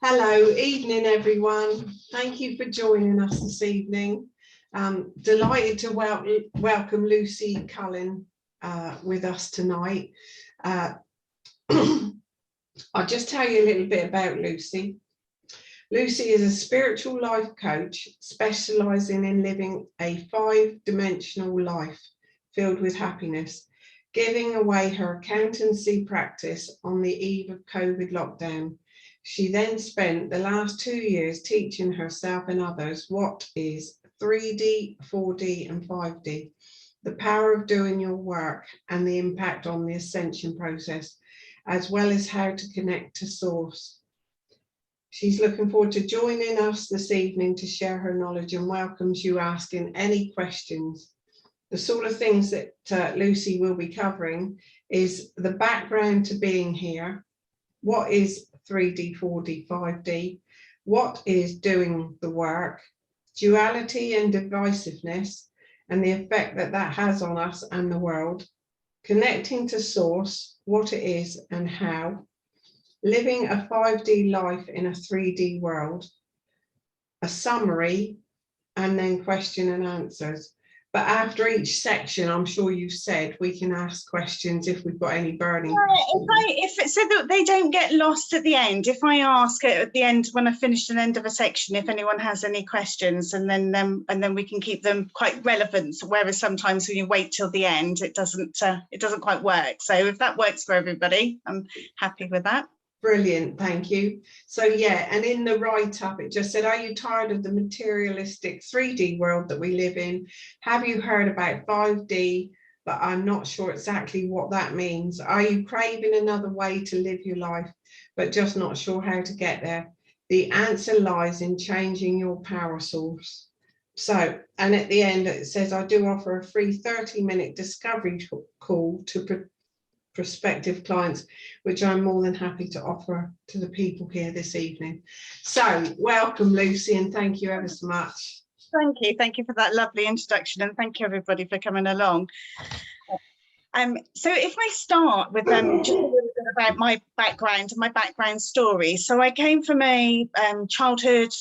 Hello, evening everyone. Thank you for joining us this evening. Delighted to welcome Lucie Cullen with us tonight. I'll just tell you a little bit about Lucie. Lucie is a spiritual life coach specialising in living a 5-dimensional life filled with happiness, giving away her accountancy practice on the eve of COVID lockdown. She then spent the last 2 years teaching herself and others what is 3D, 4D and 5D, the power of doing your work and the impact on the ascension process, as well as how to connect to source. She's looking forward to joining us this evening to share her knowledge and welcomes you asking any questions. The sort of things that Lucie will be covering is the background to being here, what is 3D, 4D, 5D, what is doing the work, duality and divisiveness, and the effect that that has on us and the world, connecting to source, what it is and how, living a 5D life in a 3D world, a summary, and then question and answers. But after each section, I'm sure you've said we can ask questions if we've got any burning. If it said that they don't get lost at the end, if I ask at the end when I finish the end of a section, if anyone has any questions, and then we can keep them quite relevant. Whereas sometimes when you wait till the end, it doesn't quite work. So if that works for everybody, I'm happy with that. Brilliant, thank you. So yeah, and in the write-up it just said, are you tired of the materialistic 3D world that we live in? Have you heard about 5D, but I'm not sure exactly what that means? Are you craving another way to live your life, but just not sure how to get there? The answer lies in changing your power source. So, and at the end it says, I do offer a free 30-minute discovery call to prospective clients, which I'm more than happy to offer to the people here this evening. So welcome, Lucie, and thank you ever so much. Thank you for that lovely introduction, and thank you everybody for coming along. So if I start with just a little bit about my background story. So I came from a childhood,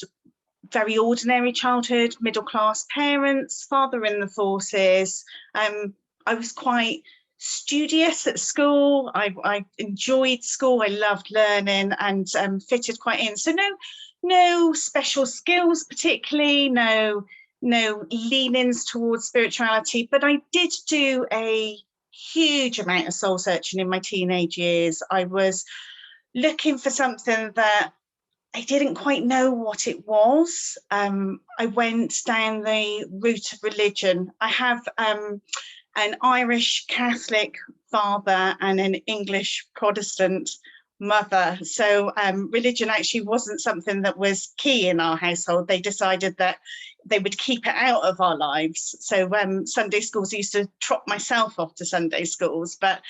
very ordinary childhood, middle-class parents, father in the forces. I was quite studious at school. I enjoyed school. I loved learning and fitted quite in. So no special skills particularly, no leanings towards spirituality, but I did do a huge amount of soul searching in my teenage years. I was looking for something that I didn't quite know what it was. I went down the route of religion. I have an Irish Catholic father and an English Protestant mother. So religion actually wasn't something that was key in our household. They decided that they would keep it out of our lives. So Sunday schools, I used to trot myself off to Sunday schools, but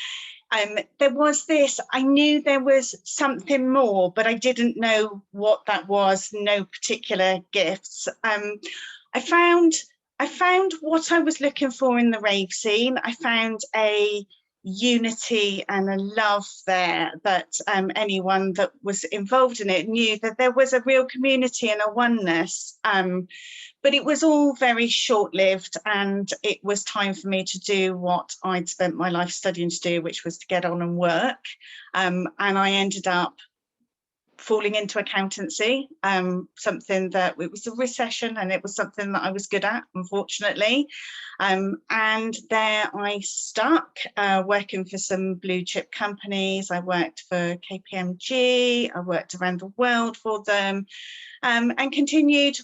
there was this, I knew there was something more, but I didn't know what that was, no particular gifts. I found what I was looking for in the rave scene. I found a unity and a love there that anyone that was involved in it knew that there was a real community and a oneness. But it was all very short-lived, and it was time for me to do what I'd spent my life studying to do, which was to get on and work. And I ended up falling into accountancy, something that it was a recession and it was something that I was good at, unfortunately. And there I stuck, working for some blue chip companies. I worked for KPMG, I worked around the world for them, and continued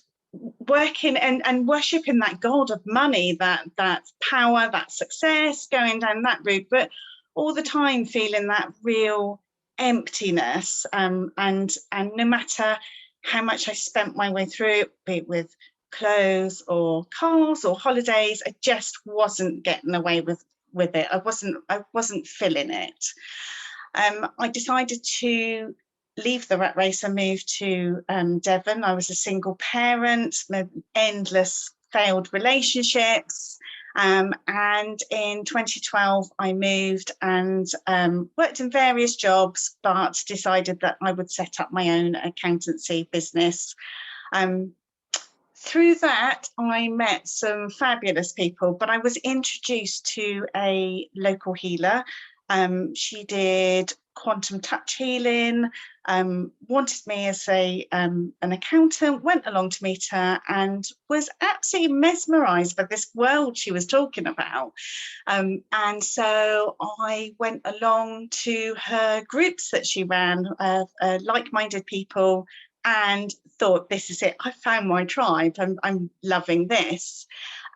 working and worshipping that god of money, that power, that success, going down that route, but all the time feeling that real emptiness, and no matter how much I spent my way through it, be it with clothes or cars or holidays, I just wasn't getting away with it. I wasn't feeling it. I decided to leave the rat race and move to Devon. I was a single parent, endless failed relationships, And in 2012, I moved and worked in various jobs, but decided that I would set up my own accountancy business. Through that, I met some fabulous people, but I was introduced to a local healer. She did quantum touch healing, wanted me as an accountant, went along to meet her and was absolutely mesmerised by this world she was talking about. And so I went along to her groups that she ran, like-minded people, and thought, this is it, I found my tribe, I'm loving this.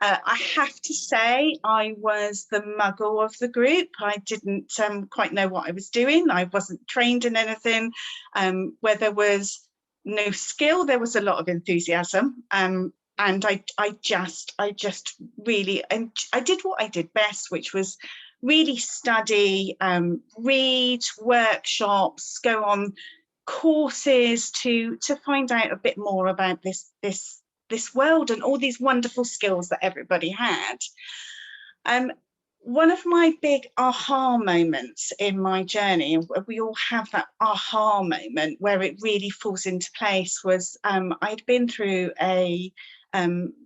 I have to say I was the muggle of the group. I didn't quite know what I was doing. I wasn't trained in anything. Where there was no skill, there was a lot of enthusiasm. And I just really, and I did what I did best, which was really study, read, workshops, go on courses to find out a bit more about this world and all these wonderful skills that everybody had. One of my big aha moments in my journey, and we all have that aha moment where it really falls into place, was I'd been through a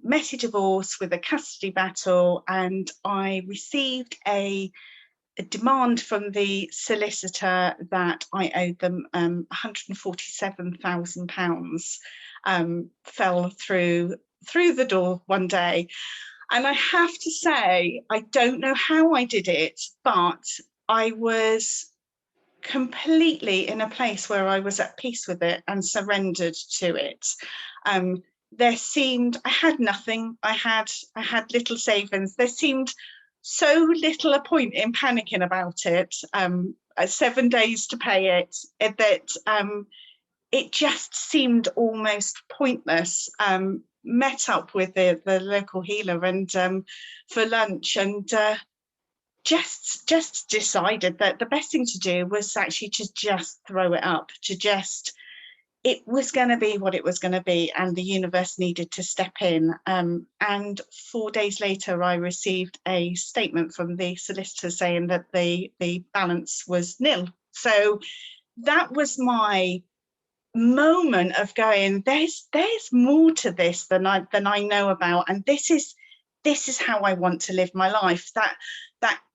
messy divorce with a custody battle, and I received a demand from the solicitor that I owed them £147,000, fell through the door one day. And I have to say, I don't know how I did it, but I was completely in a place where I was at peace with it and surrendered to it. There seemed, I had nothing, I had little savings. There seemed so little a point in panicking about it, 7 days to pay it, that it just seemed almost pointless. Met up with the local healer and for lunch, and just decided that the best thing to do was actually to just throw it up, it was going to be what it was going to be, and the universe needed to step in. And 4 days later, I received a statement from the solicitor saying that the balance was nil. So that was my moment of going, there's more to this than I know about, and this is how I want to live my life. That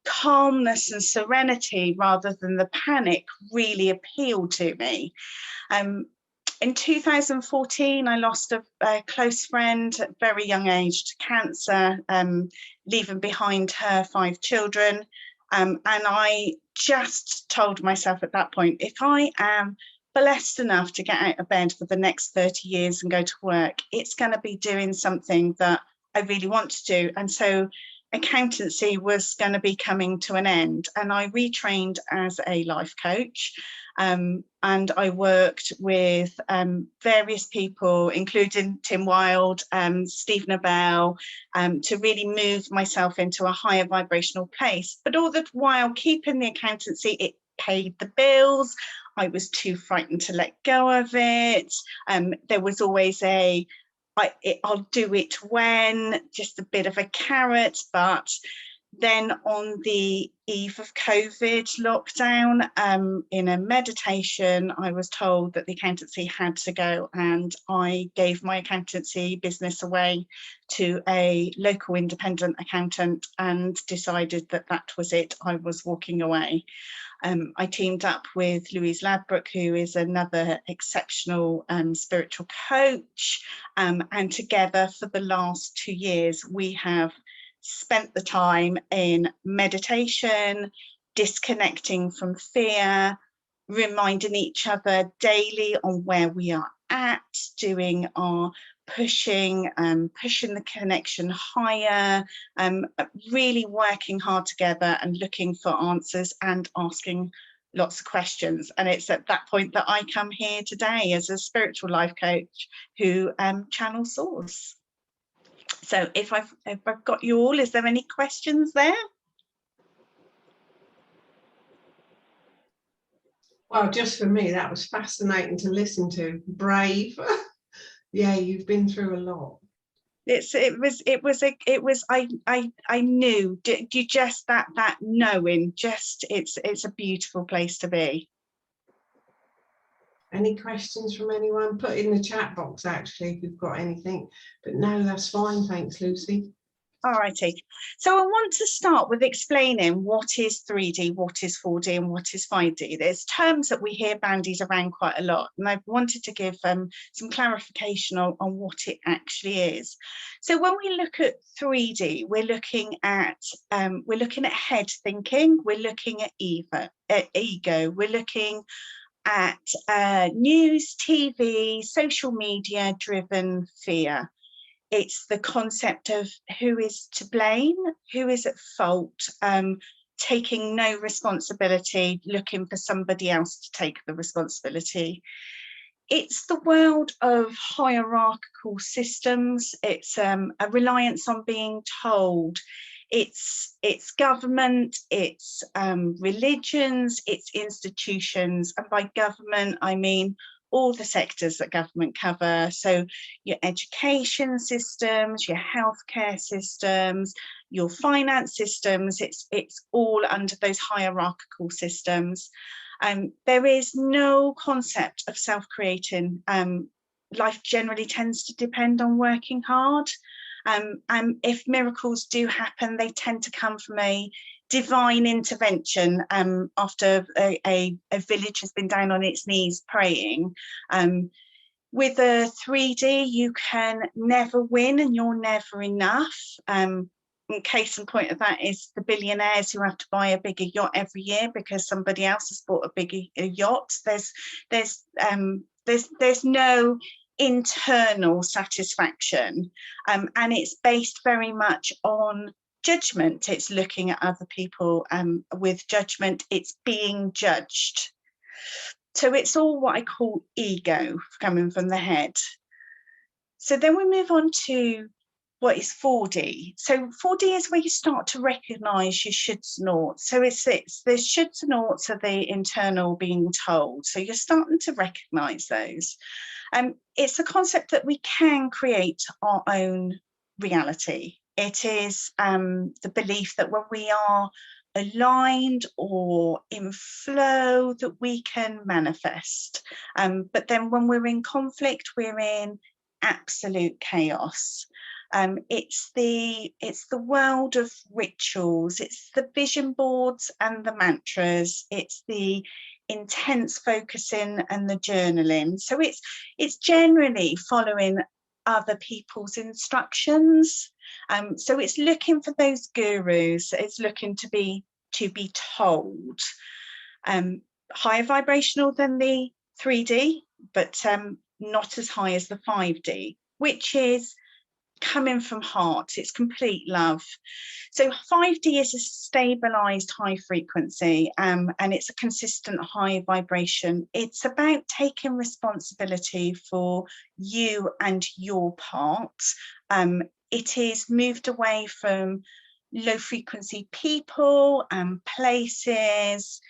calmness and serenity rather than the panic really appealed to me. In 2014, I lost a close friend at a very young age to cancer, leaving behind her 5 children. And I just told myself at that point, if I am blessed enough to get out of bed for the next 30 years and go to work, it's going to be doing something that I really want to do. And so accountancy was going to be coming to an end. And I retrained as a life coach. And I worked with various people, including Tim Wilde, Steve Nobel, to really move myself into a higher vibrational place. But all the while keeping the accountancy, it paid the bills. I was too frightened to let go of it. There was always I'll do it when, just a bit of a carrot. But then on the eve of COVID lockdown, in a meditation, I was told that the accountancy had to go, and I gave my accountancy business away to a local independent accountant and decided that that was it. I was walking away. I teamed up with Louise Ladbroke, who is another exceptional spiritual coach, and together for the last 2 years we have spent the time in meditation, disconnecting from fear, reminding each other daily on where we are at, doing our pushing the connection higher, really working hard together and looking for answers and asking lots of questions. And it's at that point that I come here today as a spiritual life coach who channels source. So if I've got you all, is there any questions there? Well, just for me, that was fascinating to listen to. Brave. Yeah, you've been through a lot. I knew, you just that knowing, just it's a beautiful place to be. Any questions from anyone? Put in the chat box actually if you've got anything, but no, that's fine, thanks Lucy. All righty, so I want to start with explaining what is 3D, what is 4D, and what is 5D. There's terms that we hear bandied around quite a lot, and I wanted to give some clarification on what it actually is. So when we look at 3D, we're looking at head thinking, we're looking at ego, we're looking at news, TV, social media driven fear. It's the concept of who is to blame, who is at fault, taking no responsibility, looking for somebody else to take the responsibility. It's the world of hierarchical systems. It's a reliance on being told. It's government, it's religions, it's institutions. And by government, I mean all the sectors that government cover. So your education systems, your healthcare systems, your finance systems, it's all under those hierarchical systems. There is no concept of self-creating. Life generally tends to depend on working hard. If miracles do happen, they tend to come from a divine intervention after a village has been down on its knees praying. With a 3D, you can never win and you're never enough. Case in point of that is the billionaires who have to buy a bigger yacht every year because somebody else has bought a bigger yacht. There's no internal satisfaction, and it's based very much on judgment. It's looking at other people with judgment. It's being judged. So it's all what I call ego coming from the head. So then we move on to what is 4D. So 4D is where you start to recognize your shoulds and oughts. So it's the shoulds and oughts of the internal being told. So you're starting to recognize those. It's the concept that we can create our own reality. It is the belief that when we are aligned or in flow, that we can manifest. But then when we're in conflict, we're in absolute chaos. It's the world of rituals. It's the vision boards and the mantras. It's the intense focusing and the journaling. So it's generally following other people's instructions. So it's looking for those gurus. It's looking to be told. Higher vibrational than the 3D, but not as high as the 5D, which is coming from heart. It's complete love. So 5D is a stabilized high frequency, and it's a consistent high vibration. It's about taking responsibility for you and your part. It is moved away from low frequency people and places.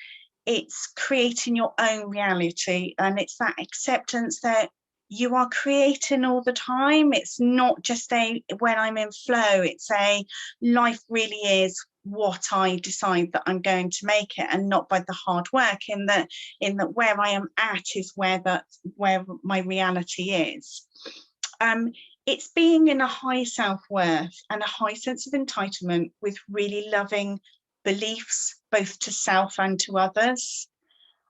It's creating your own reality, and it's that acceptance that you are creating all the time. It's not just when I'm in flow, it's life really is what I decide that I'm going to make it, and not by the hard work, in that where I am at is where my reality is. It's being in a high self-worth and a high sense of entitlement with really loving beliefs, both to self and to others.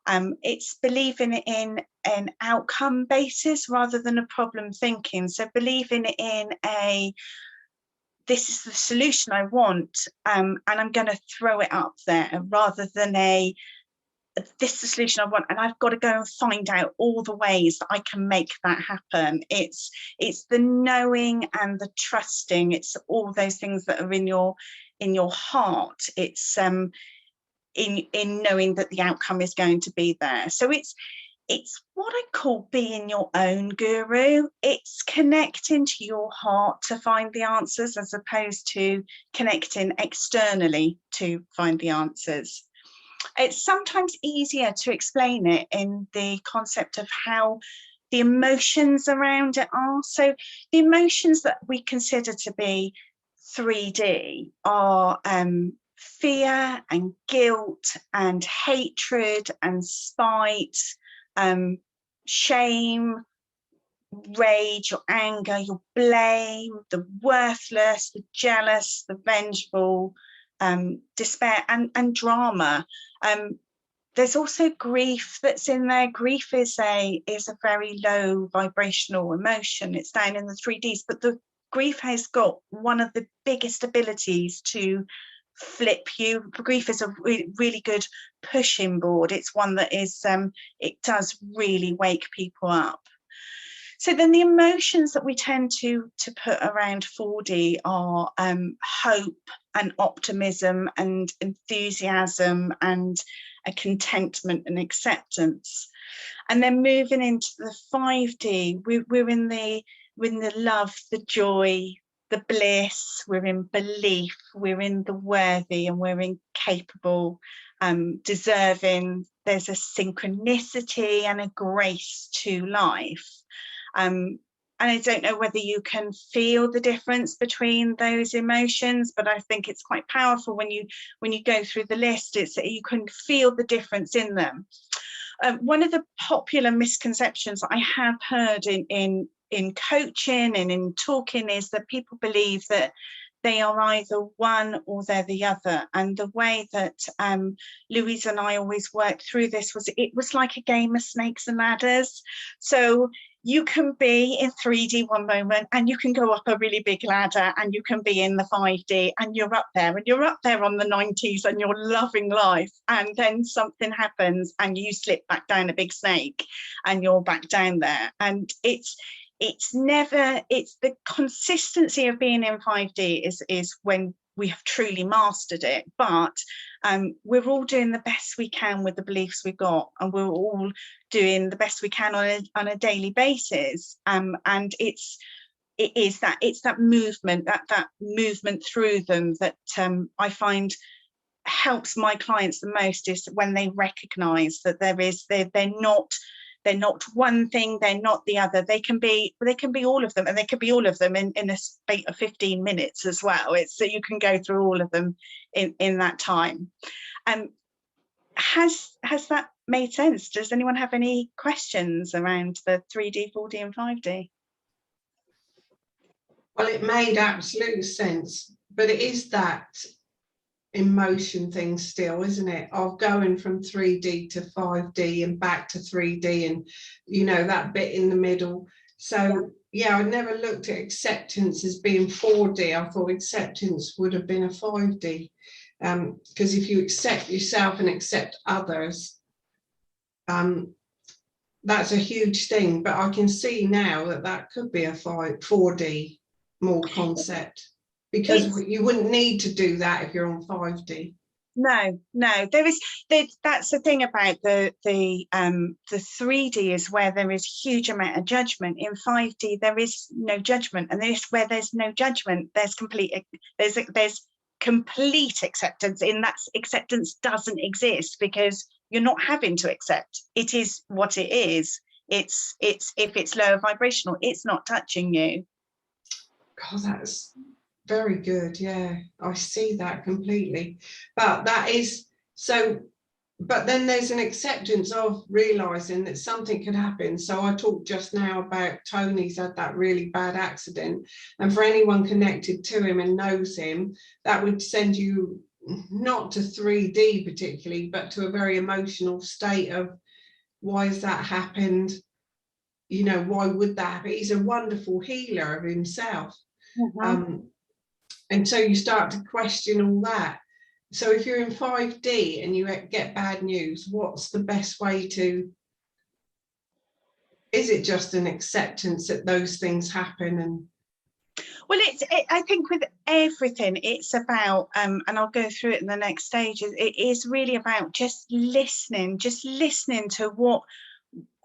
It's believing in an outcome basis rather than a problem thinking. So believing in this is the solution I want, and I'm going to throw it up there, rather than this is the solution I want and I've got to go and find out all the ways that I can make that happen. It's the knowing and the trusting. It's all those things that are in your heart. It's in knowing that the outcome is going to be there. So it's what I call being your own guru. It's connecting to your heart to find the answers, as opposed to connecting externally to find the answers. It's sometimes easier to explain it in the concept of how the emotions around it are. So the emotions that we consider to be 3D are fear and guilt and hatred and spite, shame, rage or anger, your blame, the worthless, the jealous, the vengeful, despair and drama. There's also grief that's in there. Grief is a very low vibrational emotion. It's down in the 3Ds, but the grief has got one of the biggest abilities to flip you. Grief is a really good pushing board. It's one that is, it does really wake people up. So then the emotions that we tend to put around 4D are hope and optimism and enthusiasm and a contentment and acceptance. And then moving into the 5D, we're in the love, the joy, the bliss, we're in belief, we're in the worthy, and we're in capable, deserving. There's a synchronicity and a grace to life. And I don't know whether you can feel the difference between those emotions, but I think it's quite powerful when you go through the list. It's that you can feel the difference in them. One of the popular misconceptions I have heard in coaching and in talking is that people believe that they are either one or they're the other. And the way that Louise and I always worked through this was, it was like a game of snakes and ladders. So you can be in 3D one moment and you can go up a really big ladder, and you can be in the 5D and you're up there on the 90s and you're loving life, and then something happens and you slip back down a big snake and you're back down there. And it's the consistency of being in 5D is when we have truly mastered it. But we're all doing the best we can with the beliefs we've got, and we're all doing the best we can on a daily basis. And it's that movement, that movement through them that I find helps my clients the most, is when they recognize that they're not one thing, they're not the other. They can be all of them, and they can be all of them in a space of 15 minutes as well. It's so you can go through all of them in that time. Has that made sense? Does anyone have any questions around the 3D, 4D and 5D? Well, it made absolute sense, but it is that emotion thing still, isn't it, of going from 3D to 5D and back to 3D, and that bit in the middle. So yeah, I never looked at acceptance as being 4D. I thought acceptance would have been a 5D, because if you accept yourself and accept others, that's a huge thing. But I can see now that could be a 4D more concept, because you wouldn't need to do that if you're on 5D. No, that's the thing about the 3D, is where there is huge amount of judgment. In 5D there is no judgment, and where there's no judgment, there's complete acceptance. In that, acceptance doesn't exist, because you're not having to accept. It is what it is. It's if it's lower vibrational, it's not touching you. God, that's very good. Yeah, I see that completely. But that is so, but then there's an acceptance of realizing that something could happen. So I talked just now about Tony's had that really bad accident, and for anyone connected to him and knows him, that would send you not to 3D particularly, but to a very emotional state of, why has that happened? Why would that happen? He's a wonderful healer of himself. And so you start to question all that. So if you're in 5D and you get bad news, what's the best way to, is it just an acceptance that those things happen? And well, I think with everything, it's about, and I'll go through it in the next stage, it is really about just listening to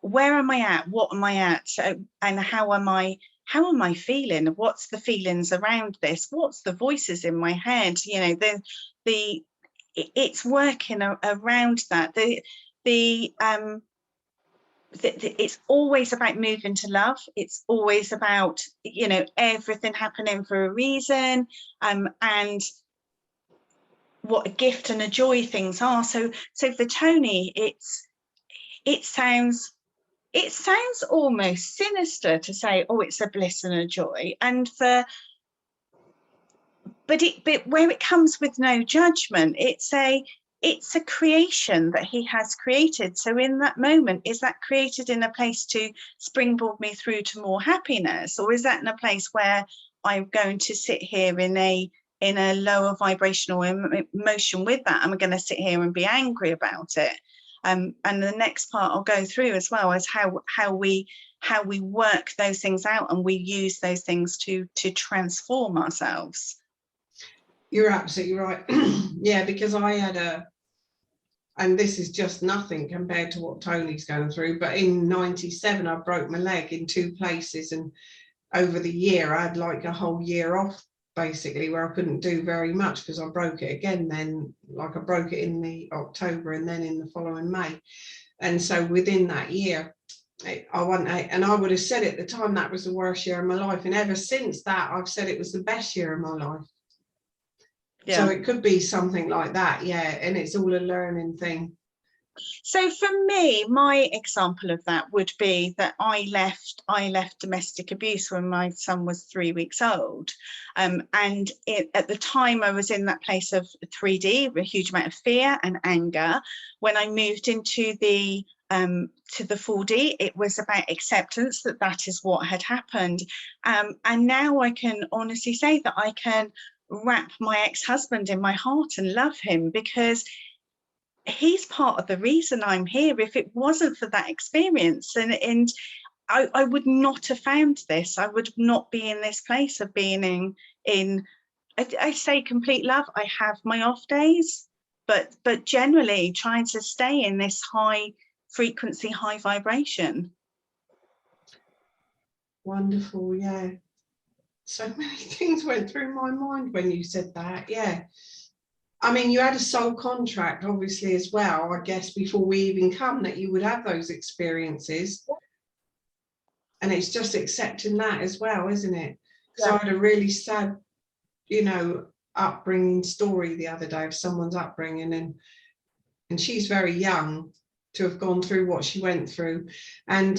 where am I at, what am I at, and how am I feeling? What's the feelings around this? What's the voices in my head? It's working around that. it's always about moving to love. It's always about, you know, everything happening for a reason, and what a gift and a joy things are. So for Tony, it sounds almost sinister to say, oh, it's a bliss and a joy. And but where it comes with no judgment, it's a creation that he has created. So in that moment, is that created in a place to springboard me through to more happiness, or is that in a place where I'm going to sit here in a lower vibrational emotion with that? I'm going to sit here and be angry about it. And the next part I'll go through as well is how we work those things out, and we use those things to transform ourselves. You're absolutely right. Yeah, because I had and this is just nothing compared to what Tony's going through, but in 97 I broke my leg in 2 places, and over the year I had like a whole year off basically, where I couldn't do very much because I broke it again then, like I broke it in the October and then in the following May. And so within that year I went out, and I would have said at the time that was the worst year of my life, and ever since that I've said it was the best year of my life. Yeah. So it could be something like that, yeah, and it's all a learning thing. So for me, my example of that would be that I left domestic abuse when my son was 3 weeks old, and at the time I was in that place of 3D, a huge amount of fear and anger. When I moved into the to the 4D, it was about acceptance that is what had happened, and now I can honestly say that I can wrap my ex-husband in my heart and love him, because he's part of the reason I'm here. If it wasn't for that experience, and I would not have found this. I would not be in this place of being in I say complete love. I have my off days, but generally trying to stay in this high frequency, high vibration. Wonderful, yeah. So many things went through my mind when you said that, yeah. I mean, you had a soul contract, obviously, as well, I guess, before we even come, that you would have those experiences. And it's just accepting that as well, isn't it? Because I had a really sad, you know, upbringing story the other day of someone's upbringing, and she's very young to have gone through what she went through. And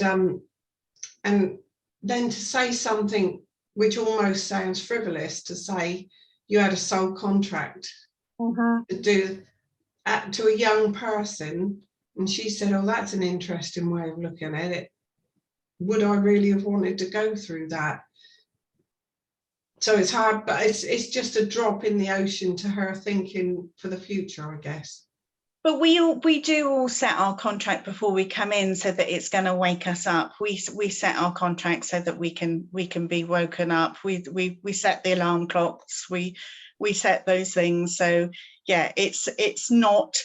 then to say something which almost sounds frivolous, to say you had a soul contract to do to a young person, and she said, oh, that's an interesting way of looking at it. Would I really have wanted to go through that? So it's hard, but it's just a drop in the ocean to her thinking for the future, I guess. But we do all set our contract before we come in, so that it's going to wake us up. We set our contract so that we can be woken up. We set the alarm clocks. We set those things. So yeah, it's not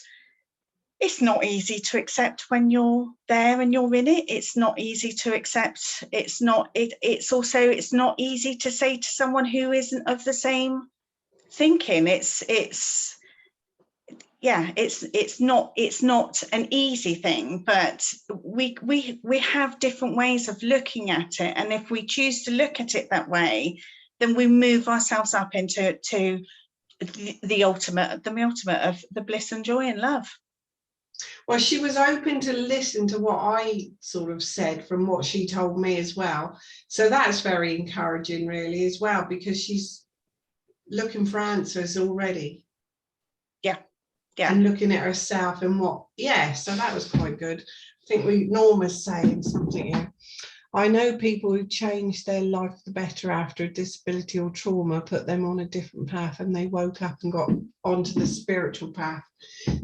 easy to accept when you're there and you're in it. It's not easy to accept. It's not easy to say to someone who isn't of the same thinking. It's not an easy thing, but we have different ways of looking at it, and if we choose to look at it that way, then we move ourselves up into the ultimate of the bliss and joy and love. Well, she was open to listen to what I sort of said from what she told me as well, so that's very encouraging really as well, because she's looking for answers already. Yeah, and looking at herself and so that was quite good. I think Norma's saying something here. I know people who changed their life for the better after a disability or trauma, put them on a different path, and they woke up and got onto the spiritual path.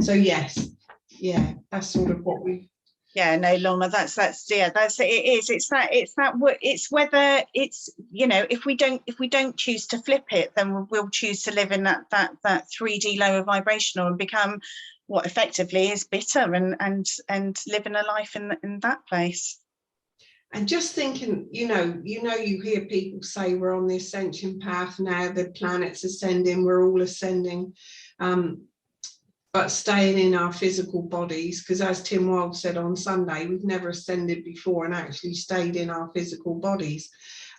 So yes, yeah, that's sort of what we. Yeah, no, Lorna, that's it is. It's whether it's, you know, if we don't choose to flip it, then we'll choose to live in that 3D lower vibrational and become what effectively is bitter and living a life in that place. And just thinking, you hear people say we're on the ascension path now, the planet's ascending, we're all ascending. but staying in our physical bodies, because as Tim Wilde said on Sunday, we've never ascended before and actually stayed in our physical bodies.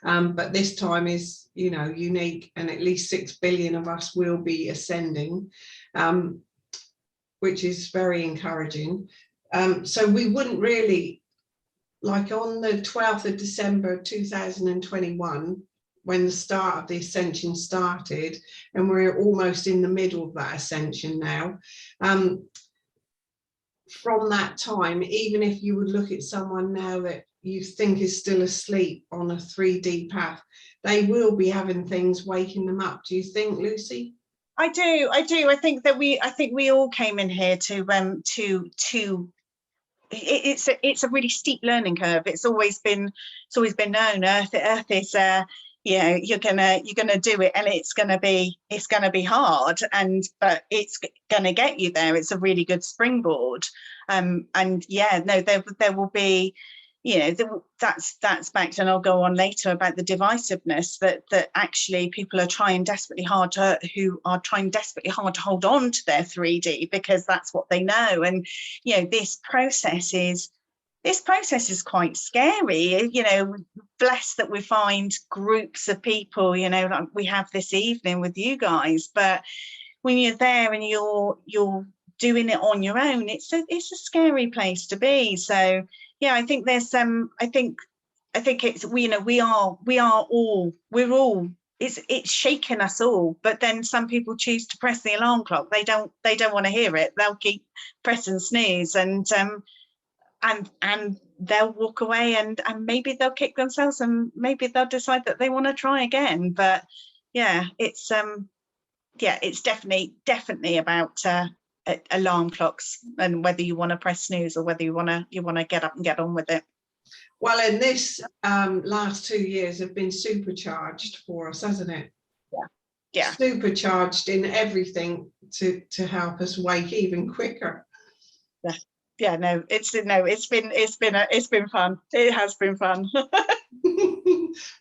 But this time is, you know, unique, and at least 6 billion of us will be ascending, which is very encouraging. So we wouldn't really, like on the 12th of December 2021, when the start of the ascension started, and we're almost in the middle of that ascension now, from that time, even if you would look at someone now that you think is still asleep on a 3D path, they will be having things waking them up. Do you think, Lucy? I do. I think we all came in here to it's a really steep learning curve. It's always been known. Earth is you know, you're gonna do it, and it's gonna be hard, but it's gonna get you there. It's a really good springboard. And yeah, no, there will be, you know, that's back to, and I'll go on later about the divisiveness that actually people are trying desperately hard to hold on to their 3D, because that's what they know. And you know, this process is quite scary. You know, blessed that we find groups of people, you know, like we have this evening with you guys, but when you're there and you're doing it on your own, it's a scary place to be. So yeah, I think there's I think it's, you know, we're all it's shaking us all. But then some people choose to press the alarm clock. They don't want to hear it. They'll keep pressing snooze, and they'll walk away, and maybe they'll kick themselves, and maybe they'll decide that they want to try again. But yeah, it's definitely about alarm clocks, and whether you want to press snooze or whether you want to get up and get on with it. Well, and this last 2 years have been supercharged for us, hasn't it? Yeah. Supercharged in everything to help us wake even quicker. Yeah, no, it's been fun. It has been fun.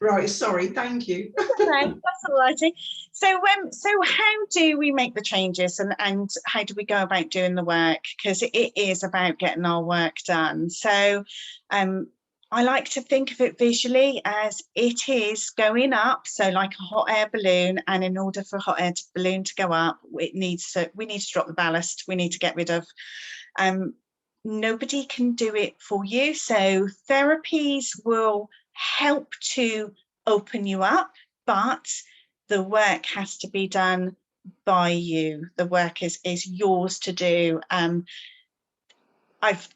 Right, sorry, thank you. Okay, that's all righty. So how do we make the changes, and how do we go about doing the work? Because it is about getting our work done. So I like to think of it visually as it is going up, so like a hot air balloon, and in order for a hot air balloon to go up, we need to drop the ballast. We need to get rid of. Nobody can do it for you, so therapies will help to open you up, but the work has to be done by you. The work is yours to do. I've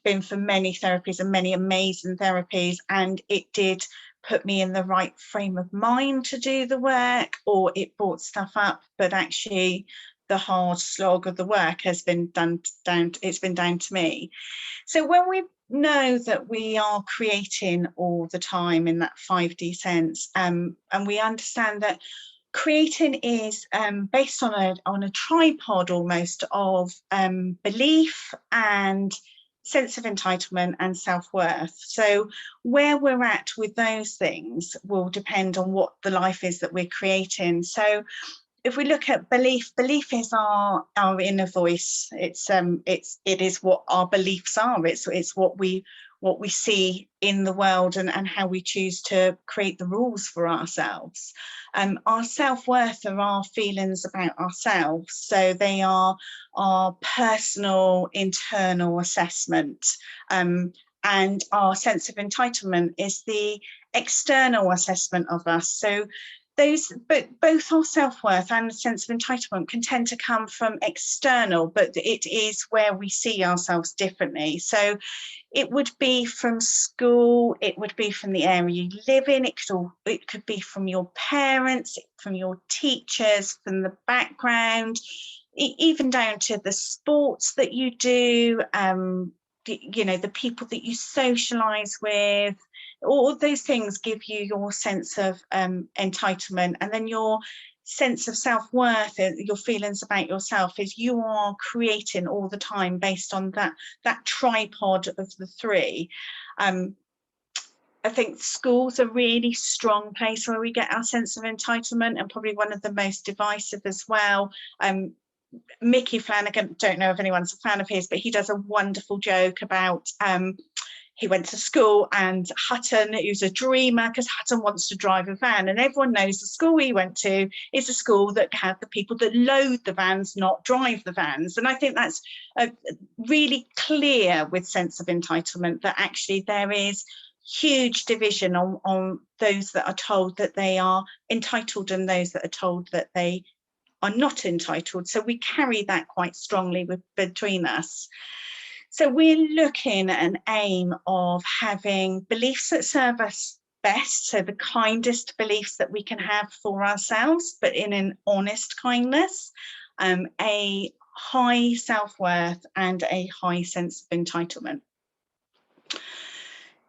been for many therapies and many amazing therapies, and it did put me in the right frame of mind to do the work, or it brought stuff up, but actually the hard slog of the work has been down to me. So when we know that we are creating all the time in that 5D sense, and we understand that creating is based on a tripod almost of belief and sense of entitlement and self-worth. So where we're at with those things will depend on what the life is that we're creating. So if we look at belief is our inner voice. It is what our beliefs are. It's what we see in the world, and how we choose to create the rules for ourselves. Our self-worth are our feelings about ourselves. So they are our personal internal assessment. And our sense of entitlement is the external assessment of us. So both our self-worth and a sense of entitlement can tend to come from external, but it is where we see ourselves differently. So it would be from school, it would be from the area you live in, it could be from your parents, from your teachers, from the background, even down to the sports that you do, you know, the people that you socialize with. All of those things give you your sense of entitlement, and then your sense of self-worth, your feelings about yourself, is you are creating all the time based on that tripod of the three. I think school's a really strong place where we get our sense of entitlement, and probably one of the most divisive as well. Mickey Flanagan, don't know if anyone's a fan of his, but he does a wonderful joke about he went to school and Hutton, who's a dreamer, because Hutton wants to drive a van, and everyone knows the school he went to is a school that had the people that load the vans, not drive the vans. And I think that's really clear with sense of entitlement, that actually there is huge division on those that are told that they are entitled and those that are told that they are not entitled. So we carry that quite strongly between us. So we're looking at an aim of having beliefs that serve us best, so the kindest beliefs that we can have for ourselves, but in an honest kindness, a high self-worth and a high sense of entitlement.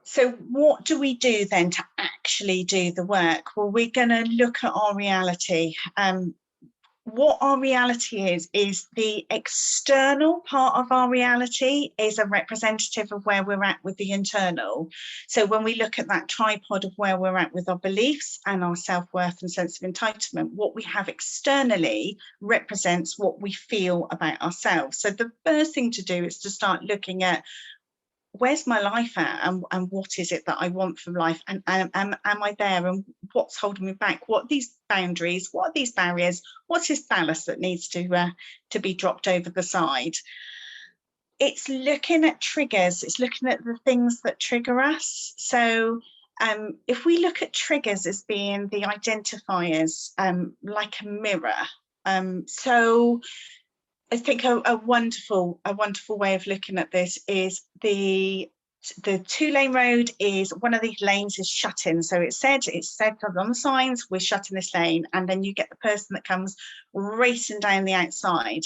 So what do we do then to actually do the work? Well, we're going to look at our reality. What our reality is the external part of our reality is a representative of where we're at with the internal. So when we look at that tripod of where we're at with our beliefs and our self-worth and sense of entitlement, what we have externally represents what we feel about ourselves. So the first thing to do is to start looking at, where's my life at, and what is it that I want from life, and am I there, and what's holding me back? What are these boundaries? What are these barriers? What's this ballast that needs to be dropped over the side? It's looking at triggers. It's looking at the things that trigger us. So if we look at triggers as being the identifiers, like a mirror, so I think a wonderful way of looking at this is the 2-lane road is one of these lanes is shutting. So it's said on the signs, we're shutting this lane, and then you get the person that comes racing down the outside.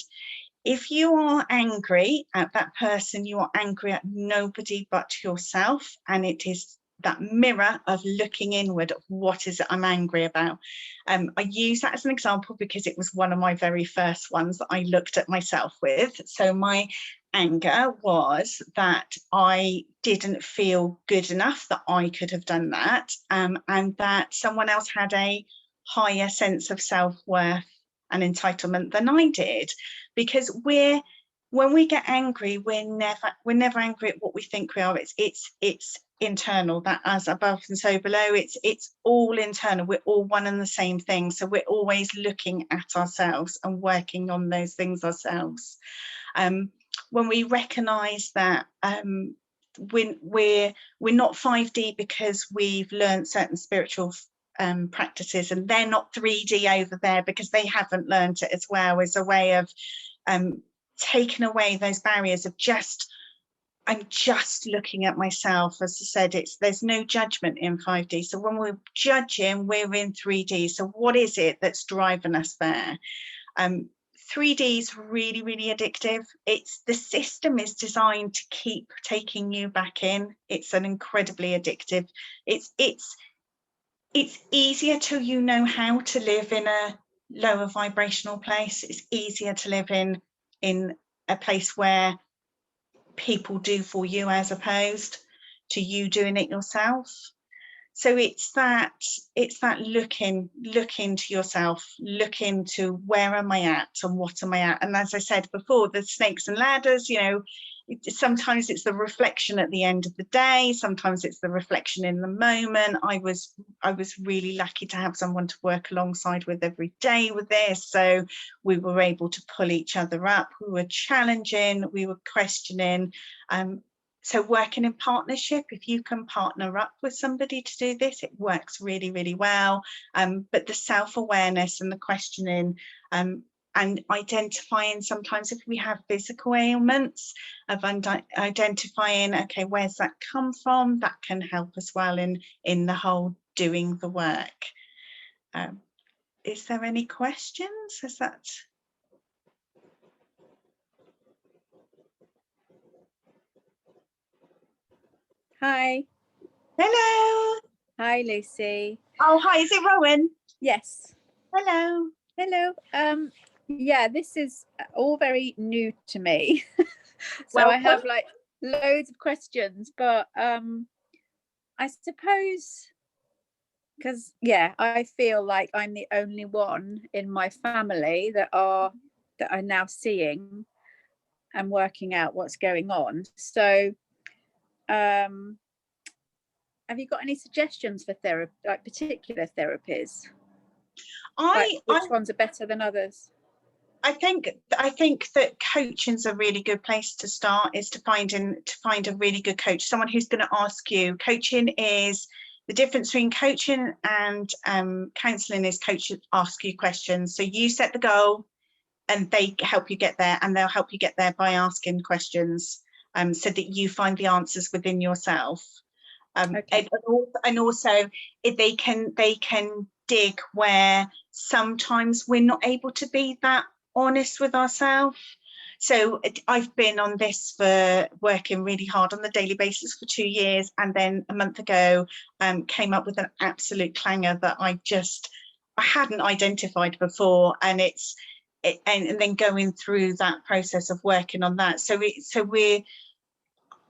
If you are angry at that person, you are angry at nobody but yourself, and it is that mirror of looking inward of what is it I'm angry about. I use that as an example because it was one of my very first ones that I looked at myself with. So my anger was that I didn't feel good enough that I could have done that, and that someone else had a higher sense of self-worth and entitlement than I did. Because when we get angry, we're never angry at what we think we are. It's internal, that as above and so below, it's all internal. We're all one and the same thing. So we're always looking at ourselves and working on those things ourselves. When we recognize that we're not 5D because we've learned certain spiritual practices, and they're not 3D over there because they haven't learned it as well, as a way of taking away those barriers of I'm just looking at myself. As I said, there's no judgment in 5D. So when we're judging, we're in 3D. So what is it that's driving us there? 3D is really, really addictive. The system is designed to keep taking you back in. It's an incredibly addictive. It's easier till you know how to live in a lower vibrational place. It's easier to live in a place where people do for you as opposed to you doing it yourself. So it's that looking to yourself, looking to where am I at and what am I at. And as I said before, the snakes and ladders, sometimes it's the reflection at the end of the day, sometimes it's the reflection in the moment. I was really lucky to have someone to work alongside with every day with this, so we were able to pull each other up. We were challenging, we were questioning. So working in partnership, if you can partner up with somebody to do this, it works really, really well. But the self-awareness and the questioning, and identifying, sometimes if we have physical ailments, of identifying, okay, where's that come from? That can help as well in the whole doing the work. Is there any questions? Is that? Hi. Hello. Hi, Lucy. Oh, hi, is it Rowan? Yes. Hello. Hello. Yeah, this is all very new to me. So Welcome. I have like loads of questions, but I suppose, because I feel like I'm the only one in my family that that are now seeing and working out what's going on. So have you got any suggestions for therapy, like particular therapies? Which ones are better than others? I think that coaching's a really good place to start, is to find a really good coach, someone who's going to ask you. Coaching is the difference between coaching and counselling is coaches ask you questions. So you set the goal and they help you get there, and they'll help you get there by asking questions, so that you find the answers within yourself. Okay. And also they can dig where sometimes we're not able to be that honest with ourselves. So I've been on this for working really hard on the daily basis for 2 years, and then a month ago came up with an absolute clanger that I hadn't identified before, and and then going through that process of working on that.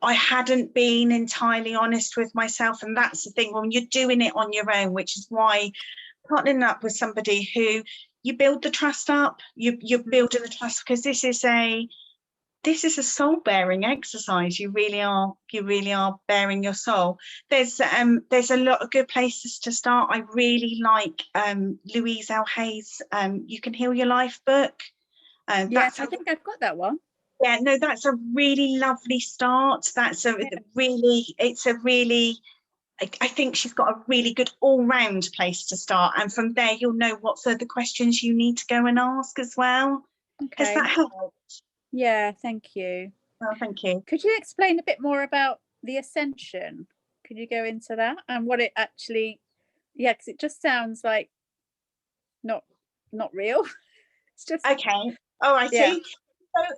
I hadn't been entirely honest with myself, and that's the thing when you're doing it on your own, which is why partnering up with somebody who you build the trust up, you're building the trust, because this is a soul bearing exercise. You really are bearing your soul. There's a lot of good places to start. I really like Louise L. Hayes' You Can Heal Your Life book. Yes, I think I've got that one. Yeah, no, that's a really lovely start. I think she's got a really good all-round place to start, and from there you'll know what further questions you need to go and ask as well. Okay. Has that helped? Yeah, thank you. Well, thank you. Could you explain a bit more about the ascension? Could you go into that and what it actually? Yeah, because it just sounds like not real. It's just okay. All righty. Yeah.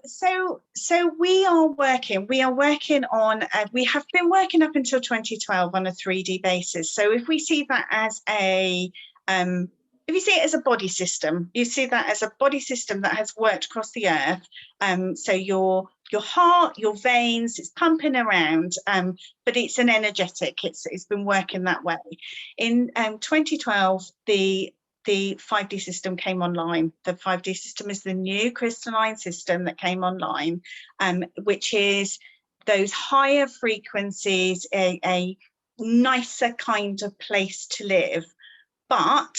So we are working on, we have been working up until 2012 on a 3D basis. So if we see that as if you see it as a body system, you see that as a body system that has worked across the earth. So your heart, your veins, it's pumping around, but it's an energetic. It's been working that way. In 2012, the 5D system came online. The 5D system is the new crystalline system that came online, which is those higher frequencies, a nicer kind of place to live. But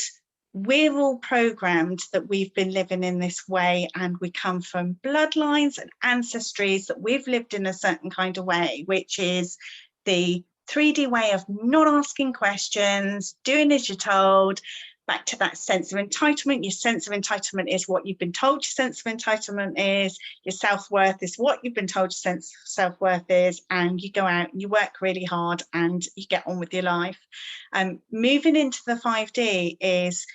we're all programmed that we've been living in this way, and we come from bloodlines and ancestries that we've lived in a certain kind of way, which is the 3D way of not asking questions, doing as you're told. Back to that sense of entitlement. Your sense of entitlement is what you've been told your sense of entitlement is. Your self-worth is what you've been told your sense of self-worth is. And you go out and you work really hard and you get on with your life. Moving into the 5D is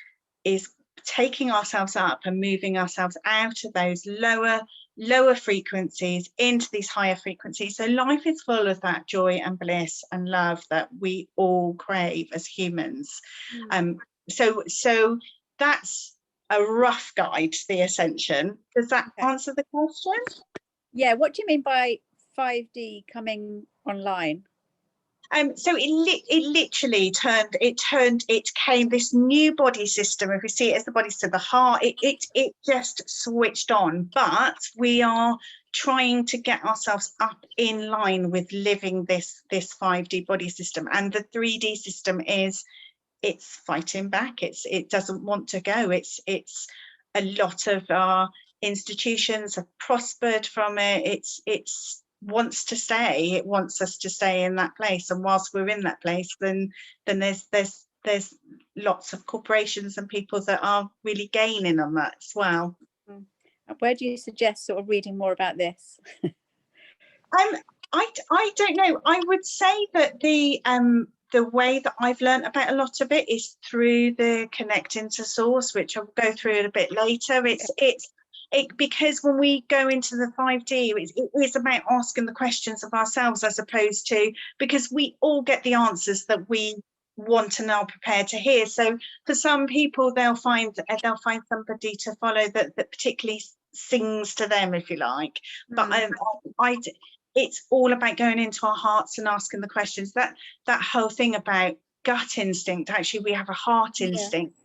taking ourselves up and moving ourselves out of those lower frequencies into these higher frequencies. So life is full of that joy and bliss and love that we all crave as humans. So that's a rough guide to the ascension. Does that answer the question? Yeah, what do you mean by 5D coming online? So it literally came this new body system. If we see it as the body system, the heart, it just switched on. But we are trying to get ourselves up in line with living this 5D body system, and the 3D system it's fighting back. It doesn't want to go. It's a lot of our institutions have prospered from it. It's wants to stay. It wants us to stay in that place. And whilst we're in that place, then there's lots of corporations and people that are really gaining on that as well. Where do you suggest sort of reading more about this? I don't know. I would say that the way that I've learned about a lot of it is through the connecting to source, which I'll go through it a bit later. Because when we go into the 5D, it is about asking the questions of ourselves, as opposed to, because we all get the answers that we want and are prepared to hear. So for some people, they'll find somebody to follow that particularly sings to them, if you like. But it's all about going into our hearts and asking the questions. That whole thing about gut instinct, actually we have a heart instinct.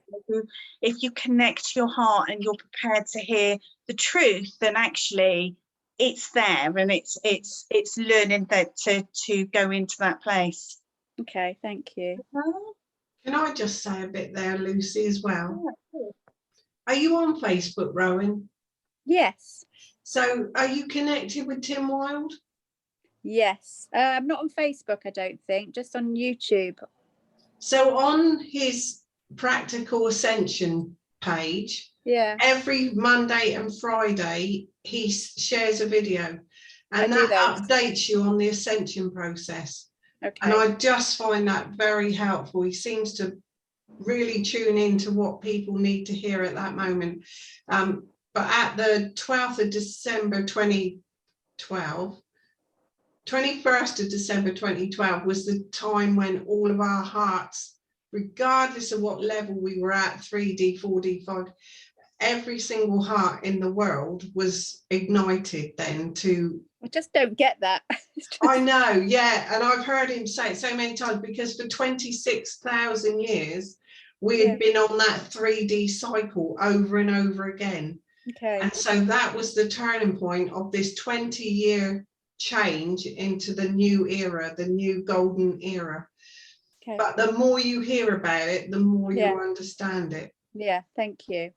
if you connect to your heart and you're prepared to hear the truth, then actually it's there, and it's learning that to go into that place. Okay, thank you. Can I just say a bit there, Lucy, as well? Yeah, Are you on Facebook, Rowan? Yes. So are you connected with Tim Wilde? Yes. I'm not on Facebook, I don't think, just on YouTube. So on his Practical Ascension page, Yeah. every Monday and Friday, he shares a video, and I do that those. updates you on the ascension process. Okay. And I just find that very helpful. He seems to really tune into what people need to hear at that moment. But at the 12th of December 2012, 21st of December 2012 was the time when all of our hearts, regardless of what level we were at, 3D, 4D, 5D, every single heart in the world was ignited then to... I just don't get that. I know, yeah, and I've heard him say it so many times, because for 26,000 years we had been on that 3D cycle over and over again. Okay. And so that was the turning point of this 20-year change into the new era, the new golden era. Okay. But the more you hear about it, the more you Yeah. understand it. Yeah, thank you.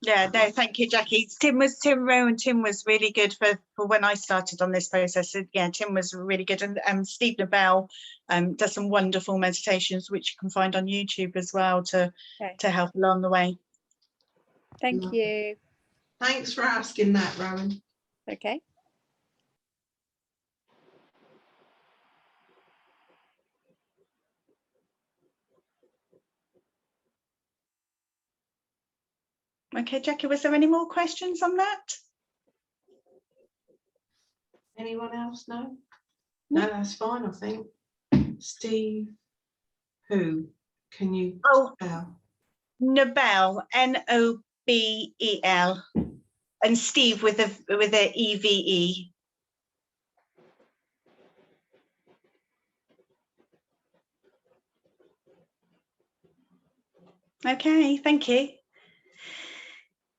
Yeah, no, thank you, Jackie. Tim was really good for when I started on this process. Yeah, Tim was really good, and Steve Nobel does some wonderful meditations which you can find on YouTube as well to help along the way. Thank you. Thanks for asking that, Rowan. Okay. Okay, Jackie, was there any more questions on that? Anyone else? No? No, that's fine, I think. Steve, who? Can you spell? Nobel, Nobel, and Steve with a EVE. Okay, thank you.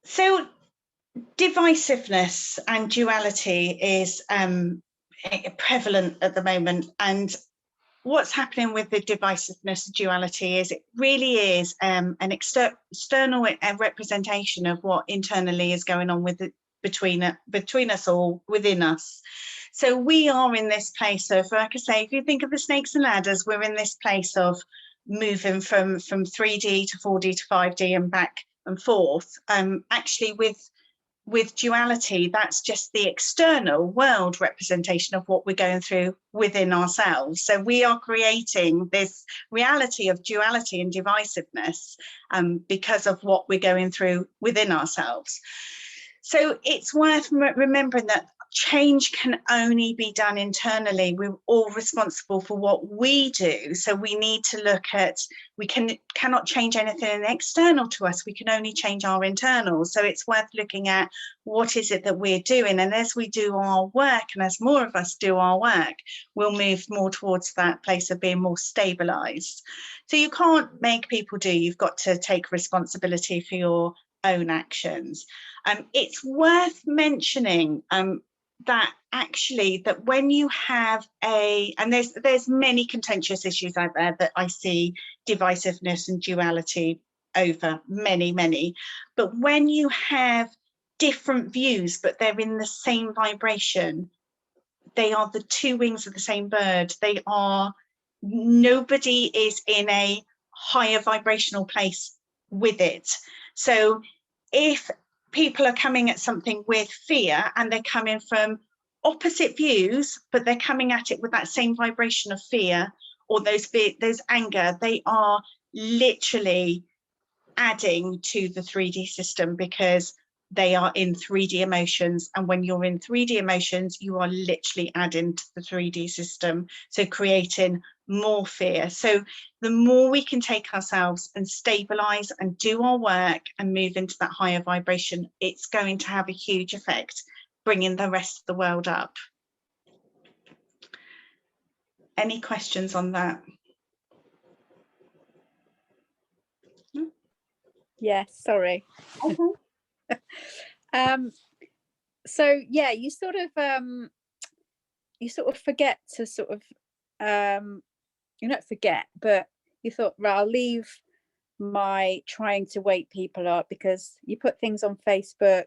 So divisiveness and duality is prevalent at the moment, and what's happening with the divisiveness and duality is it really is an external representation of what internally is going on with between us all, within us. So we are in this place of, like I say, if you think of the snakes and ladders, we're in this place of moving from 3D to 4D to 5D and back and forth. Actually with duality, that's just the external world representation of what we're going through within ourselves. So we are creating this reality of duality and divisiveness because of what we're going through within ourselves. So it's worth remembering that change can only be done internally. We're all responsible for what we do. So we need to look at, we cannot change anything external to us. We can only change our internal. So it's worth looking at what is it that we're doing. And as we do our work, and as more of us do our work, we'll move more towards that place of being more stabilized. So you can't make people do, you've got to take responsibility for your own actions. It's worth mentioning that actually that when you have and there's many contentious issues out there that I see divisiveness and duality over, many, but when you have different views but they're in the same vibration, they are the two wings of the same bird. They are, nobody is in a higher vibrational place with it. So if people are coming at something with fear and they're coming from opposite views, but they're coming at it with that same vibration of fear or those anger, they are literally adding to the 3D system because they are in 3D emotions. And when you're in 3D emotions, you are literally adding to the 3D system. So creating more fear. So the more we can take ourselves and stabilize and do our work and move into that higher vibration, it's going to have a huge effect, bringing the rest of the world up. Any questions on that? Yes, sorry. Okay. So yeah, you sort of forget to sort of you not forget, but you thought, right, I'll leave my trying to wake people up, because you put things on Facebook,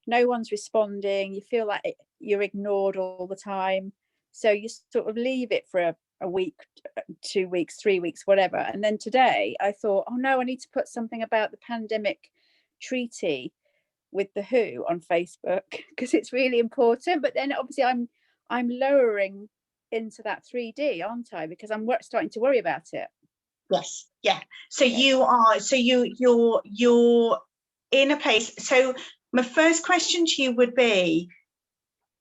no one's responding, you feel like you're ignored all the time, so you sort of leave it for a week, 2 weeks, 3 weeks, whatever. And then today I thought, oh no, I need to put something about the pandemic treaty with the WHO on Facebook, because it's really important. But then obviously I'm lowering into that 3D, aren't I, because I'm starting to worry about it. Yes, yeah. So you're in a place. So my first question to you would be,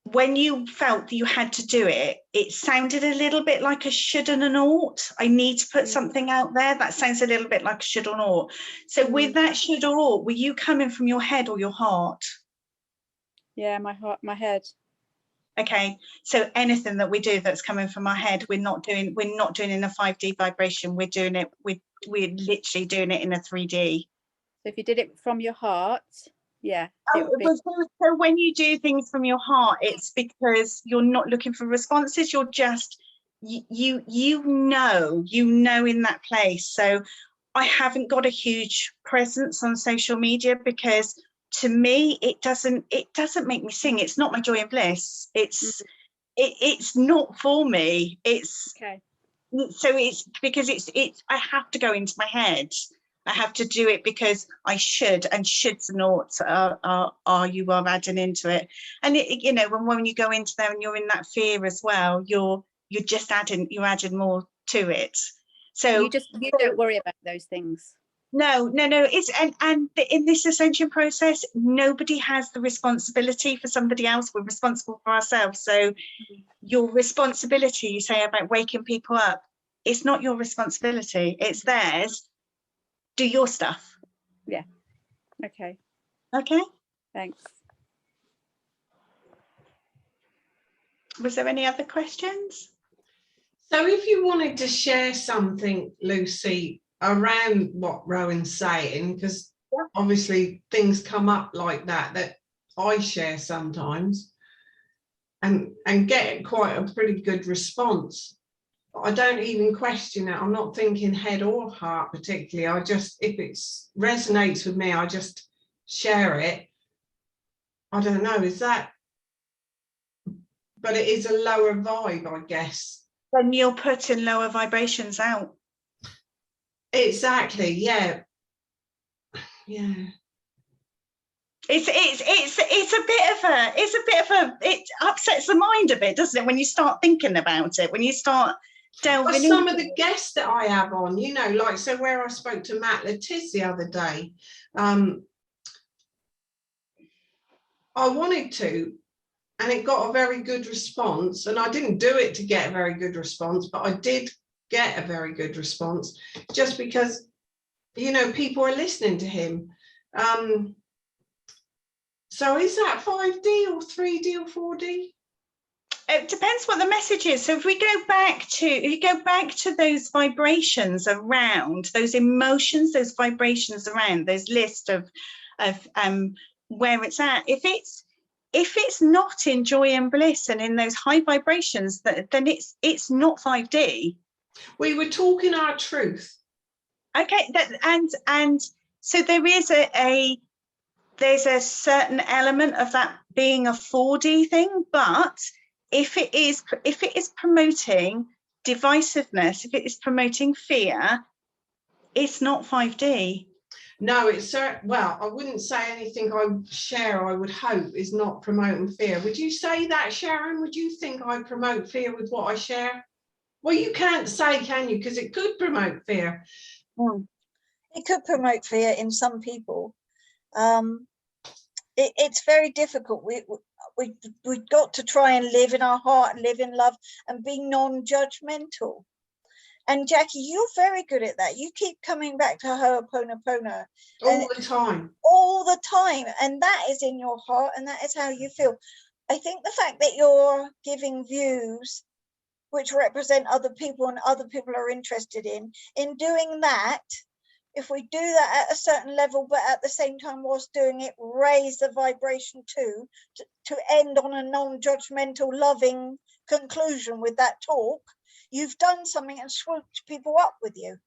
when you felt that you had to do it, it sounded a little bit like a should and an ought. I need to put something out there. That sounds a little bit like a should or ought. So with that should or ought, were you coming from your head or your heart? Yeah, my heart, my head. Okay, so anything that we do that's coming from our head, we're not doing in a 5D vibration. We're doing it, we're literally doing it in a 3D. So if you did it from your heart, yeah. So when you do things from your heart, it's because you're not looking for responses. You're just you know in that place. So I haven't got a huge presence on social media, because to me it doesn't make me sing. It's not my joy and bliss. It's not for me. It's okay. So it's because it's I have to go into my head. I have to do it because I should, and shoulds and oughts are you are adding into it. And you know, when you go into there and you're in that fear as well, you're adding more to it. So you don't worry about those things. No, it's and in this ascension process, nobody has the responsibility for somebody else. We're responsible for ourselves. So your responsibility, you say about waking people up, it's not your responsibility, it's theirs. Do your stuff. Yeah. Okay. Thanks. Was there any other questions? So if you wanted to share something, Lucie, around what Rowan's saying, because obviously things come up like that I share sometimes and get quite a pretty good response. I don't even question it. I'm not thinking head or heart particularly. I just, if it resonates with me, I just share it. I don't know, is that, but it is a lower vibe, I guess. Then you're putting lower vibrations out. Exactly, yeah. It's a bit of a it upsets the mind a bit, doesn't it, when you start thinking about it, when you start delving into some of the guests that I have on, you know, like, so where I spoke to Matt Letiz the other day, I wanted to, and it got a very good response, and I didn't do it to get a very good response, but I did get a very good response, just because, you know, people are listening to him. So is that 5D or 3D or 4D? It depends what the message is. So if you go back to those vibrations around, those emotions, those vibrations around, those list of where it's at, if it's not in joy and bliss and in those high vibrations, then it's not 5D. We were talking our truth. Okay, and so there is there's a certain element of that being a 4D thing, but if it is promoting divisiveness, if it is promoting fear, it's not 5D. No, it's well, I wouldn't say anything I share, I would hope, is not promoting fear. Would you say that, Sharon? Would you think I promote fear with what I share? Well, you can't say, can you? Because it could promote fear. It could promote fear in some people. It's very difficult. We've got to try and live in our heart and live in love and be non-judgmental. And Jackie, you're very good at that. You keep coming back to Ho'oponopono all the time. All the time. And that is in your heart, and that is how you feel. I think the fact that you're giving views which represent other people and other people are interested in doing that, if we do that at a certain level, but at the same time whilst doing it, raise the vibration too, to end on a non-judgmental, loving conclusion with that talk, you've done something and swooped people up with you.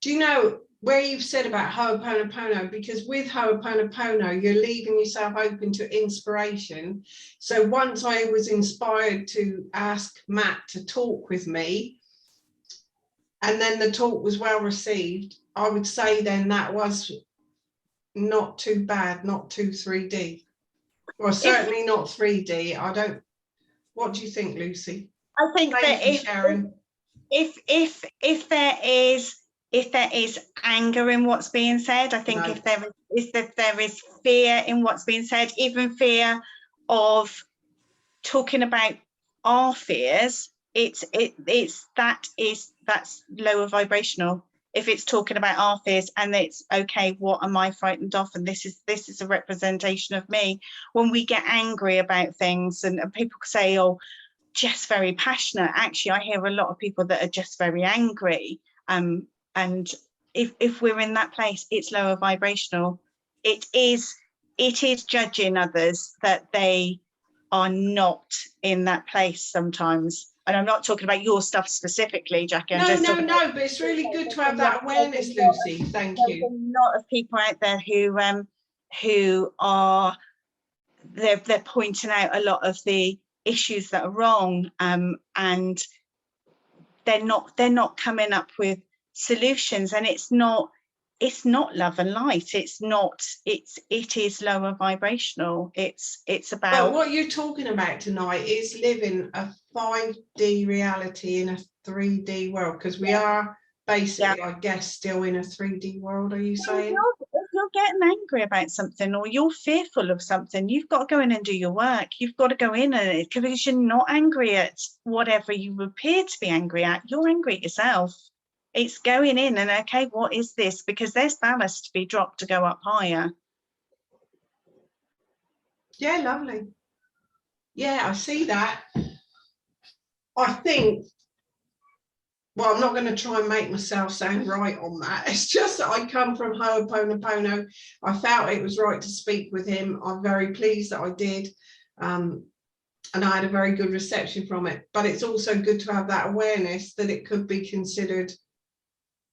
Do you know where you've said about Ho'oponopono? Because with Ho'oponopono, you're leaving yourself open to inspiration. So once I was inspired to ask Matt to talk with me, and then the talk was well received, I would say then that was not too bad, not too 3D. Well, certainly not 3D. I don't. What do you think, Lucy? I think Thank you, Sharon. If there is anger in what's being said, I think No. if there is fear in what's being said, even fear of talking about our fears, that's lower vibrational. If it's talking about our fears and it's okay, what am I frightened of, and this is a representation of me. When we get angry about things and people say, oh, just very passionate, actually I hear a lot of people that are just very angry, and if we're in that place, it's lower vibrational. It is judging others that they are not in that place sometimes. And I'm not talking about your stuff specifically, Jackie. No, but it's really good to have that awareness, Lucy. Thank you. There's a lot of people out there who are they're pointing out a lot of the issues that are wrong, and they're not coming up with solutions, and it's not love and light. It is lower vibrational. It's about. But what you're talking about tonight is living a 5D reality in a 3D world, because we are basically, I guess, still in a 3D world. Are you saying? If you're getting angry about something or you're fearful of something, you've got to go in and do your work. You've got to go in and, because you're not angry at whatever you appear to be angry at. You're angry at yourself. It's going in and, okay, what is this? Because there's ballast to be dropped to go up higher. Yeah, lovely. Yeah, I see that. I think, well, I'm not going to try and make myself sound right on that. It's just that I come from Ho'oponopono. I felt it was right to speak with him. I'm very pleased that I did. And I had a very good reception from it. But it's also good to have that awareness that it could be considered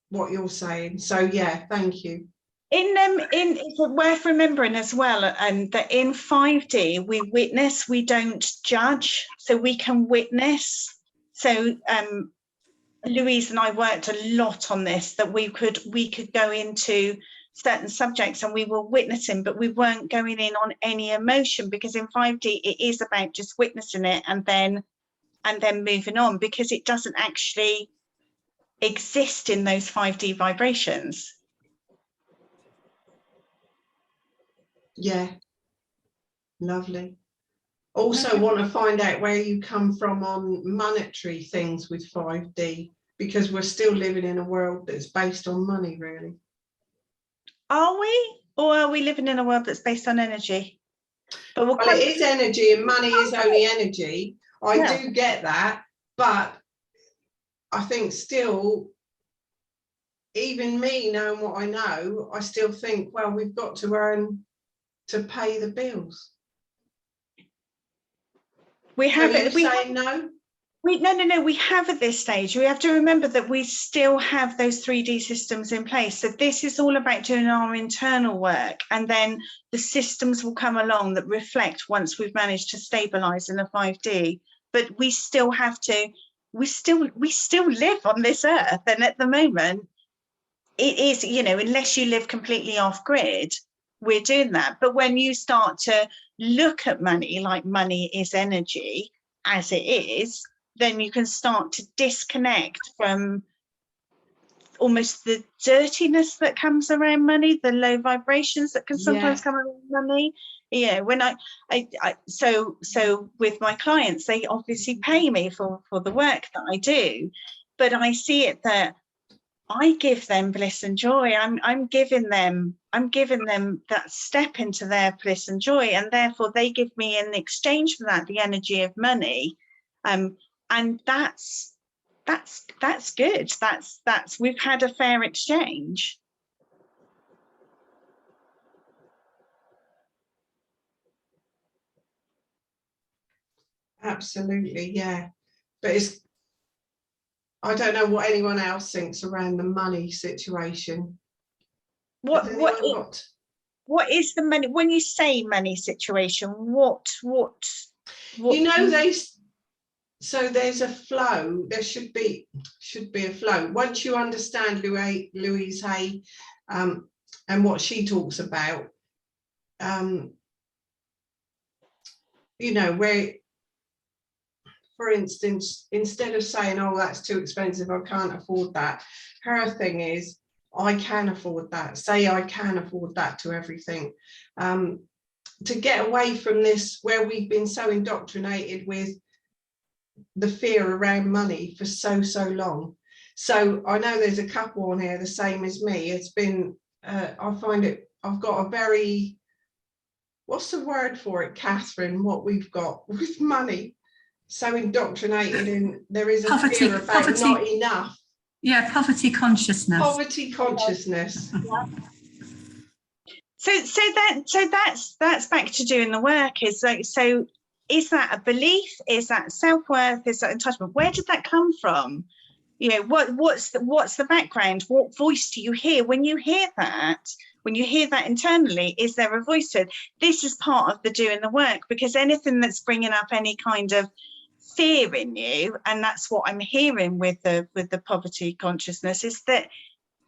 what you're saying. So yeah, thank you. It's worth remembering as well, that in 5D we witness, we don't judge, so we can witness. So Louise and I worked a lot on this, that we could go into certain subjects and we were witnessing, but we weren't going in on any emotion, because in 5D it is about just witnessing it and then moving on, because it doesn't actually exist in those 5D vibrations. Yeah, lovely. Also want to find out where you come from on monetary things with 5D, because we're still living in a world that's based on money, really. Are we? Or are we living in a world that's based on energy? But well, it is energy, and money is only energy. I do get that, but I think still, even me knowing what I know, I still think, well, we've got to earn to pay the bills. We have it. We saying no? No. We have at this stage. We have to remember that we still have those 3D systems in place. So this is all about doing our internal work, and then the systems will come along that reflect once we've managed to stabilize in a 5D. But we still have to. We still live on this earth, and at the moment, it is, unless you live completely off grid, we're doing that. But when you start to look at money like money is energy, as it is, then you can start to disconnect from almost the dirtiness that comes around money, the low vibrations that can sometimes come around money. When so with my clients, they obviously pay me for the work that I do, but I see it that I give them bliss and joy. I'm giving them that step into their bliss and joy, and therefore they give me in exchange for that the energy of money, and that's that's good. That's we've had a fair exchange. Absolutely, yeah. But it's, I don't know what anyone else thinks around the money situation. What is the money, when you say money situation, what you know, so there's a flow, there should be a flow. Once you understand Louise Hay and what she talks about, you know, where, for instance, instead of saying, oh, that's too expensive, I can't afford that, her thing is, I can afford that. Say I can afford that to everything. To get away from this, where we've been so indoctrinated with the fear around money for so long. So I know there's a couple on here the same as me. It's been, I find it, I've got a very, what's the word for it, Catherine, what we've got with money? So indoctrinated in, there is a fear about not enough. Yeah, poverty consciousness. Poverty consciousness. So that's back to doing the work. Is like, so is that a belief? Is that self-worth? Is that entitlement? Where did that come from? You know, what's the background? What voice do you hear when you hear that? When you hear that internally, is there a voice to it? This is part of the doing the work, because anything that's bringing up any kind of fear in you, and that's what I'm hearing with the poverty consciousness, is that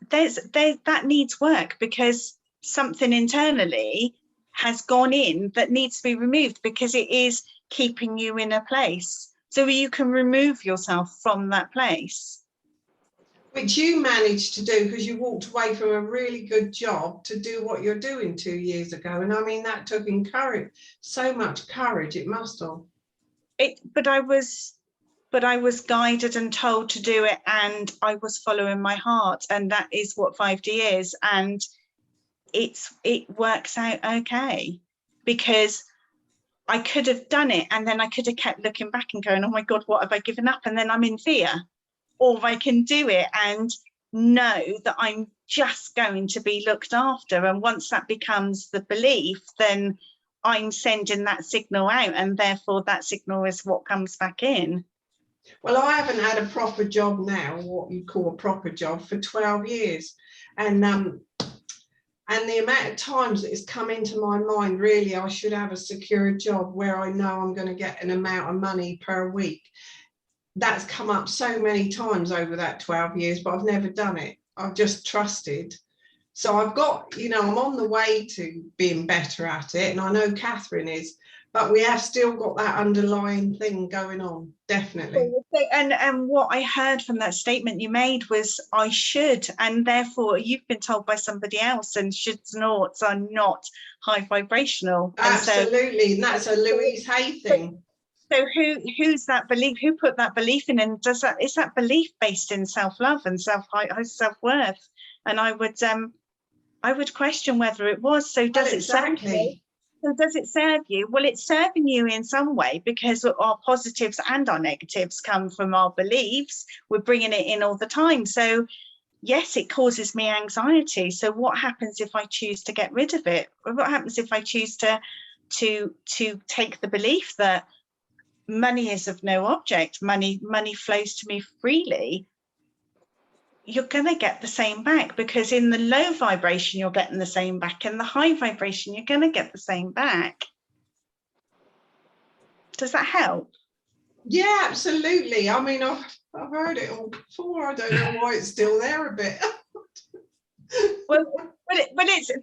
that needs work, because something internally has gone in that needs to be removed, because it is keeping you in a place, so you can remove yourself from that place. Which you managed to do, because you walked away from a really good job to do what you're doing 2 years ago. And I mean, that took so much courage, it must have. But I was guided and told to do it, and I was following my heart, and that is what 5D is. And it works out okay, because I could have done it, and then I could have kept looking back and going, oh my God, what have I given up? And then I'm in fear. Or I can do it and know that I'm just going to be looked after. And once that becomes the belief, then I'm sending that signal out, and therefore that signal is what comes back in. Well, I haven't had a proper job now, what you call a proper job, for 12 years. And the amount of times that it's come into my mind, really, I should have a secure job where I know I'm going to get an amount of money per week. That's come up so many times over that 12 years, but I've never done it. I've just trusted. So I've got, you know, I'm on the way to being better at it. And I know Catherine is, but we have still got that underlying thing going on, definitely. And what I heard from that statement you made was, I should, and therefore you've been told by somebody else, and shoulds and oughts are not high vibrational. Absolutely, and that's a Louise Hay thing. So who's that belief? Who put that belief in? And is that belief based in self-love and self-worth? And I would question whether it was. So does it serve you? So does it serve you? Well, it's serving you in some way, because our positives and our negatives come from our beliefs. We're bringing it in all the time. So yes, it causes me anxiety. So what happens if I choose to get rid of it? Or what happens if I choose to take the belief that money is of no object, money flows to me freely? You're going to get the same back, because in the low vibration you're getting the same back, in the high vibration you're going to get the same back. Does that help? Yeah, absolutely. I mean, I've heard it all before. I don't know why it's still there a bit. Well, there's a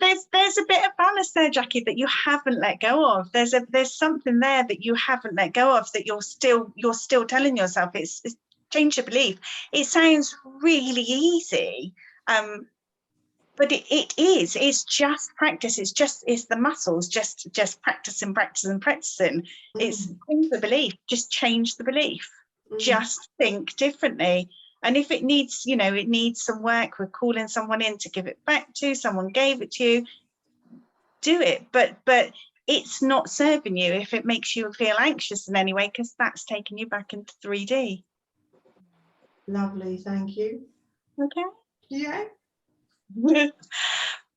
bit of ballast there, Jackie, that you haven't let go of. There's something there that you haven't let go of, that you're still telling yourself. It's change your belief. It sounds really easy, but it's just practice. It's the muscles, just practicing. It's change the belief. Just change the belief. Just think differently. And if it needs, it needs some work with calling someone in to give it back to, someone gave it to you, do it. But it's not serving you if it makes you feel anxious in any way, because that's taking you back into 3D. Lovely, thank you. Okay. Yeah.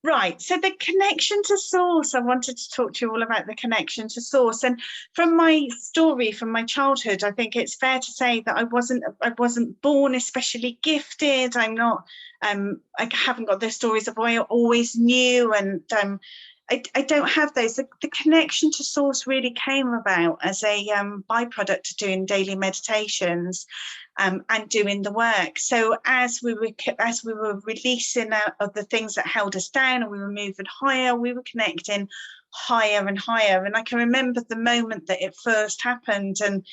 Right, so the connection to source. I wanted to talk to you all about the connection to source. And from my story, from my childhood, I think it's fair to say that I wasn't born especially gifted. I'm not, I haven't got those stories of I always knew, and I don't have those. The connection to source really came about as a byproduct of doing daily meditations and doing the work. So as we were releasing out of the things that held us down, and we were moving higher, we were connecting higher and higher. And I can remember the moment that it first happened, and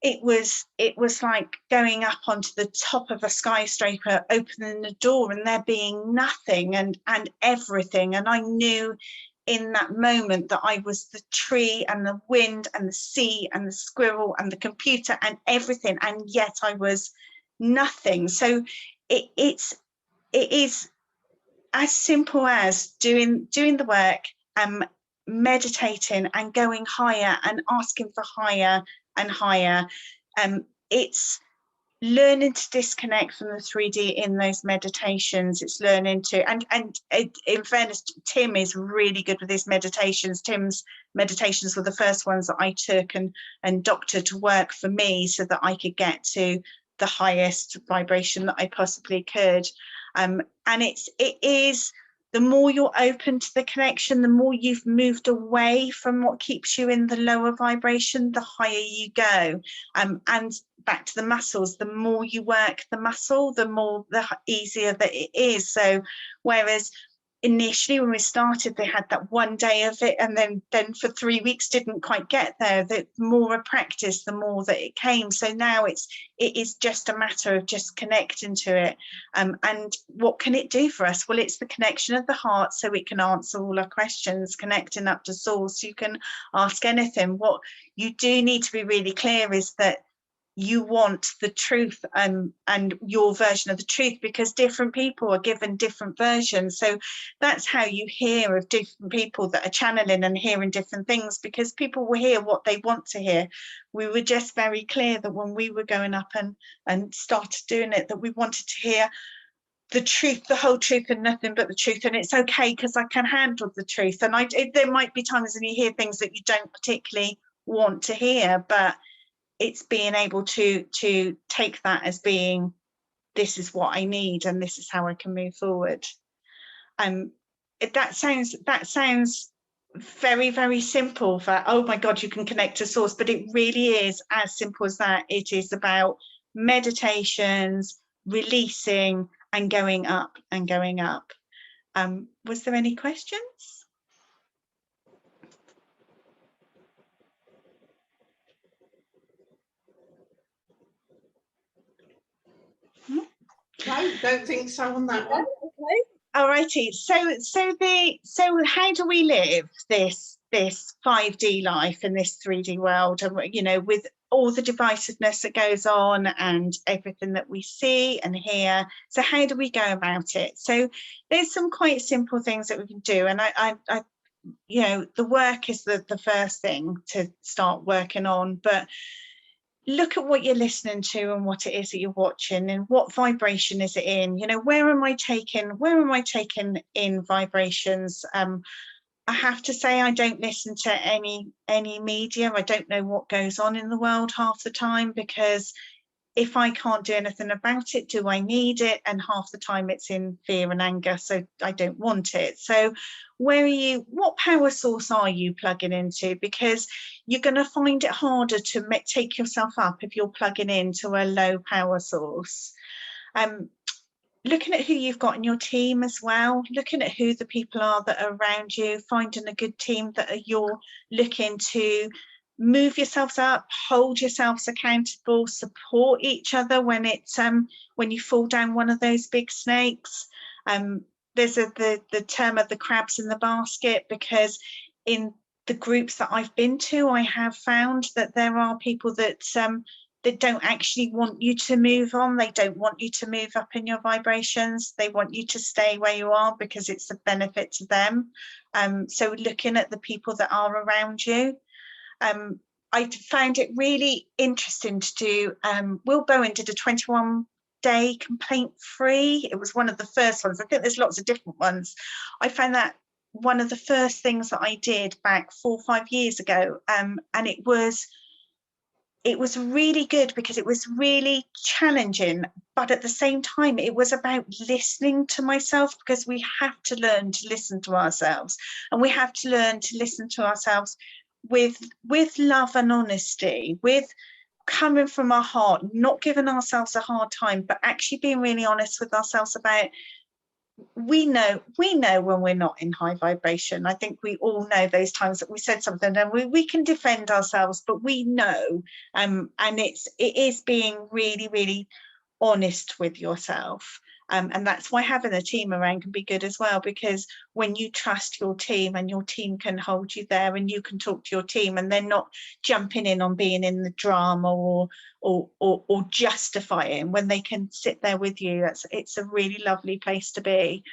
it was like going up onto the top of a skyscraper, opening the door, and there being nothing and everything. And I knew in that moment that I was the tree and the wind and the sea and the squirrel and the computer and everything, and yet I was nothing. So it is as simple as doing the work, meditating and going higher and asking for higher and higher. It's learning to disconnect from the 3D in those meditations. It's learning to, and in fairness, Tim is really good with his meditations. Tim's meditations were the first ones that I took and doctored to work for me so that I could get to the highest vibration that I possibly could. And it is, the more you're open to the connection, the more you've moved away from what keeps you in the lower vibration, the higher you go. And back to the muscles, the more you work the muscle, the easier that it is. So whereas initially when we started, they had that one day of it, and then for 3 weeks didn't quite get there. The more a practice, the more that it came. So now it is just a matter of just connecting to it. And what can it do for us? Well, it's the connection of the heart, so it can answer all our questions, connecting up to source. You can ask anything. What you do need to be really clear is that you want the truth and your version of the truth, because different people are given different versions. So that's how you hear of different people that are channeling and hearing different things, because people will hear what they want to hear. We were just very clear that when we were going up and started doing it, that we wanted to hear the truth, the whole truth, and nothing but the truth. And it's okay, because I can handle the truth. And there might be times when you hear things that you don't particularly want to hear, but it's being able to take that as being, this is what I need and this is how I can move forward. That sounds very, very simple for, oh my God, you can connect to source, but it really is as simple as that. It is about meditations, releasing and going up and going up. Was there any questions? No, don't think so on that one. Okay. All righty. So how do we live this 5D life in this 3D world, and with all the divisiveness that goes on and everything that we see and hear? So how do we go about it? So there's some quite simple things that we can do, and I the work is the first thing to start working on, but look at what you're listening to and what it is that you're watching, and what vibration is it in. Where am I taking in vibrations? I have to say, I don't listen to any media. I don't know what goes on in the world half the time, because if I can't do anything about it, do I need it? And half the time it's in fear and anger, so I don't want it. So what power source are you plugging into? Because you're going to find it harder to take yourself up if you're plugging into a low power source. Looking at who you've got in your team as well, looking at who the people are that are around you, finding a good team that you're looking to move yourselves up, hold yourselves accountable, support each other when you fall down one of those big snakes. There's the term of the crabs in the basket, because in the groups that I've been to, I have found that there are people that don't actually want you to move on. They don't want you to move up in your vibrations. They want you to stay where you are because it's a benefit to them. So looking at the people that are around you. I found it really interesting to do. Will Bowen did a 21 day complaint free. It was one of the first ones. I think there's lots of different ones. I found that one of the first things that I did back 4 or 5 years ago, and it was really good because it was really challenging, but at the same time it was about listening to myself, because we have to learn to listen to ourselves, and we have to learn to listen to ourselves with love and honesty, with coming from our heart, not giving ourselves a hard time, but actually being really honest with ourselves about, we know when we're not in high vibration. I think we all know those times that we said something and we can defend ourselves, but we know, and it is being really, really honest with yourself. And that's why having a team around can be good as well, because when you trust your team and your team can hold you there and you can talk to your team and they're not jumping in on being in the drama or justifying, when they can sit there with you, it's a really lovely place to be.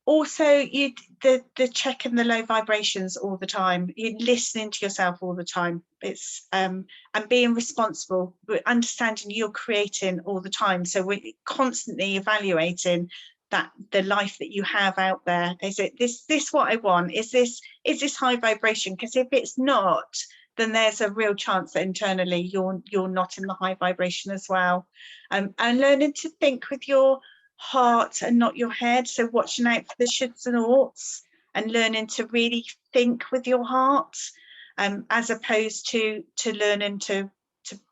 Also, the checking the low vibrations all the time, you're listening to yourself all the time. It's and being responsible, understanding you're creating all the time. So we're constantly evaluating that the life that you have out there. Is it this what I want? Is this high vibration? Because if it's not, then there's a real chance that internally you're not in the high vibration as well. And learning to think with your heart and not your head, so watching out for the shoulds and oughts and learning to really think with your heart, as opposed to learning to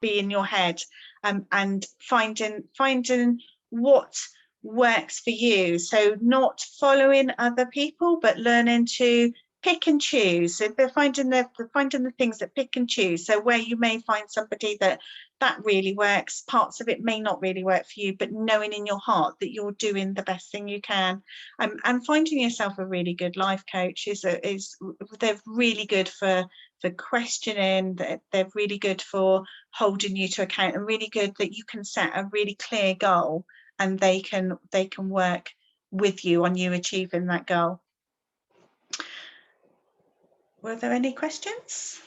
be in your head, and finding what works for you. So not following other people, but learning to pick and choose. So they're finding the things that pick and choose. So where you may find somebody that really works, parts of it may not really work for you, but knowing in your heart that you're doing the best thing you can, and finding yourself a really good life coach they're really good for questioning, they're really good for holding you to account, and really good that you can set a really clear goal and they can work with you on you achieving that goal. Were there any questions?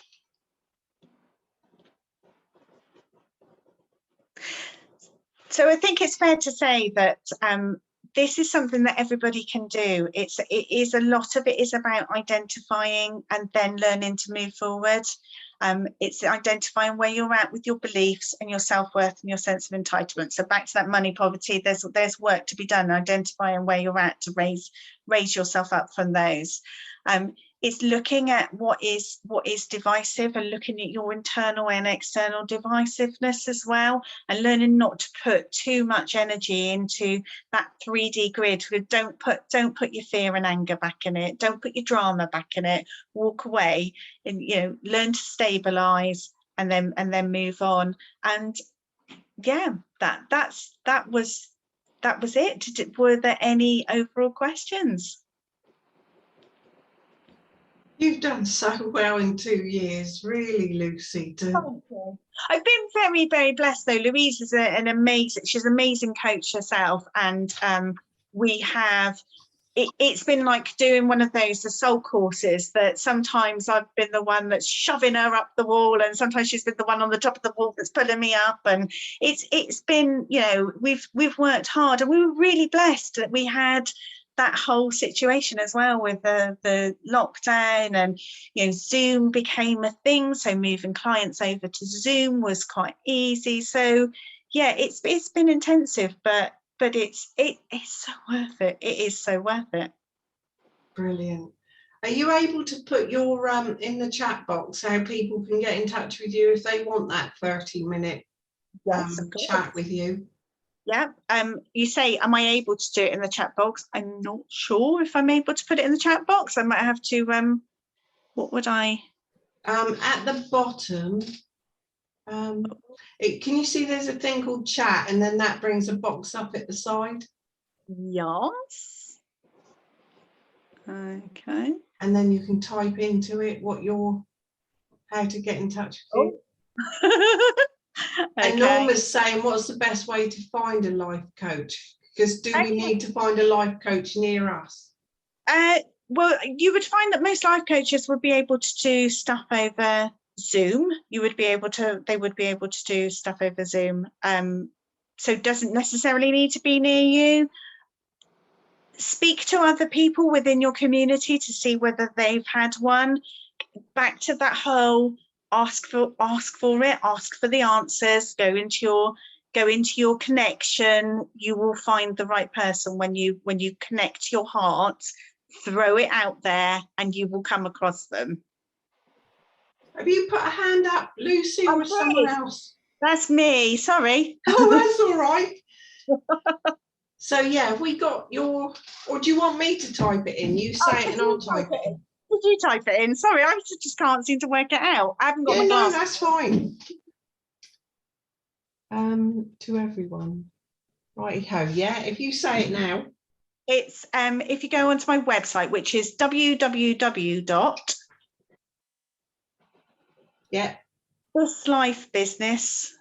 So I think it's fair to say that this is something that everybody can do. It is a lot of it is about identifying and then learning to move forward. It's identifying where you're at with your beliefs and your self-worth and your sense of entitlement. So back to that money poverty, there's work to be done, identifying where you're at to raise yourself up from those. It's looking at what is divisive and looking at your internal and external divisiveness as well, and learning not to put too much energy into that 3D grid. Don't put your fear and anger back in it. Don't put your drama back in it. Walk away and learn to stabilize and then move on. And yeah, that was it. Were there any overall questions? You've done so well in 2 years, really, Lucie. I've been very, very blessed though. Louise is she's an amazing coach herself, and we have, it's been like doing one of the soul courses that sometimes I've been the one that's shoving her up the wall, and sometimes she's been the one on the top of the wall that's pulling me up, and it's been, we've worked hard, and we were really blessed that we had that whole situation as well with the lockdown, and Zoom became a thing, so moving clients over to Zoom was quite easy. So yeah, it's been intensive, but it's so worth it. It is so worth it. Brilliant. Are you able to put your in the chat box how people can get in touch with you if they want that 30-minute chat with you? Yeah, you say, am I able to do it in the chat box? I'm not sure if I'm able to put it in the chat box. I might have to, what would I? At the bottom, can you see there's a thing called chat, and then that brings a box up at the side? Yes. Okay. And then you can type into it how to get in touch with you. Okay. And Norma's saying, what's the best way to find a life coach? Because we need to find a life coach near us? Well, you would find that most life coaches would be able to do stuff over Zoom. They would be able to do stuff over Zoom. so it doesn't necessarily need to be near you. Speak to other people within your community to see whether they've had one. Back to that whole ask for it, ask for the answers, go into your connection. You will find the right person when you connect your heart, throw it out there, and you will come across them. Have you put a hand up, Lucy, or someone else? That's me, sorry. Oh, that's all right. So yeah, have we got your, or do you want me to type it in? You say it and I'll type it in. Did you type it in? Sorry, I just can't seem to work it out. I haven't got my No, glasses. that's fine. To everyone. Righty-ho, yeah, if you say it now. It's if you go onto my website, which is www. Yeah. This Life Business.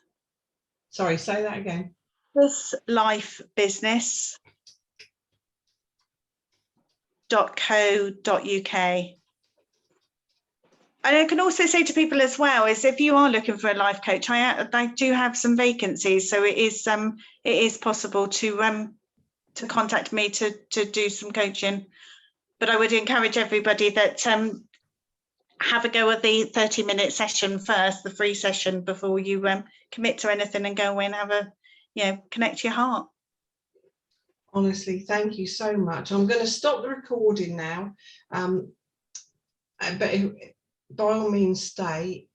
Sorry, say that again. This Life Business. .co.uk. And I can also say to people as well is if you are looking for a life coach, I do have some vacancies, so it is possible to contact me to do some coaching. But I would encourage everybody that have a go at the 30-minute session first, the free session, before you commit to anything and go away and have a, connect your heart. Honestly, thank you so much. I'm going to stop the recording now, but by all means stay.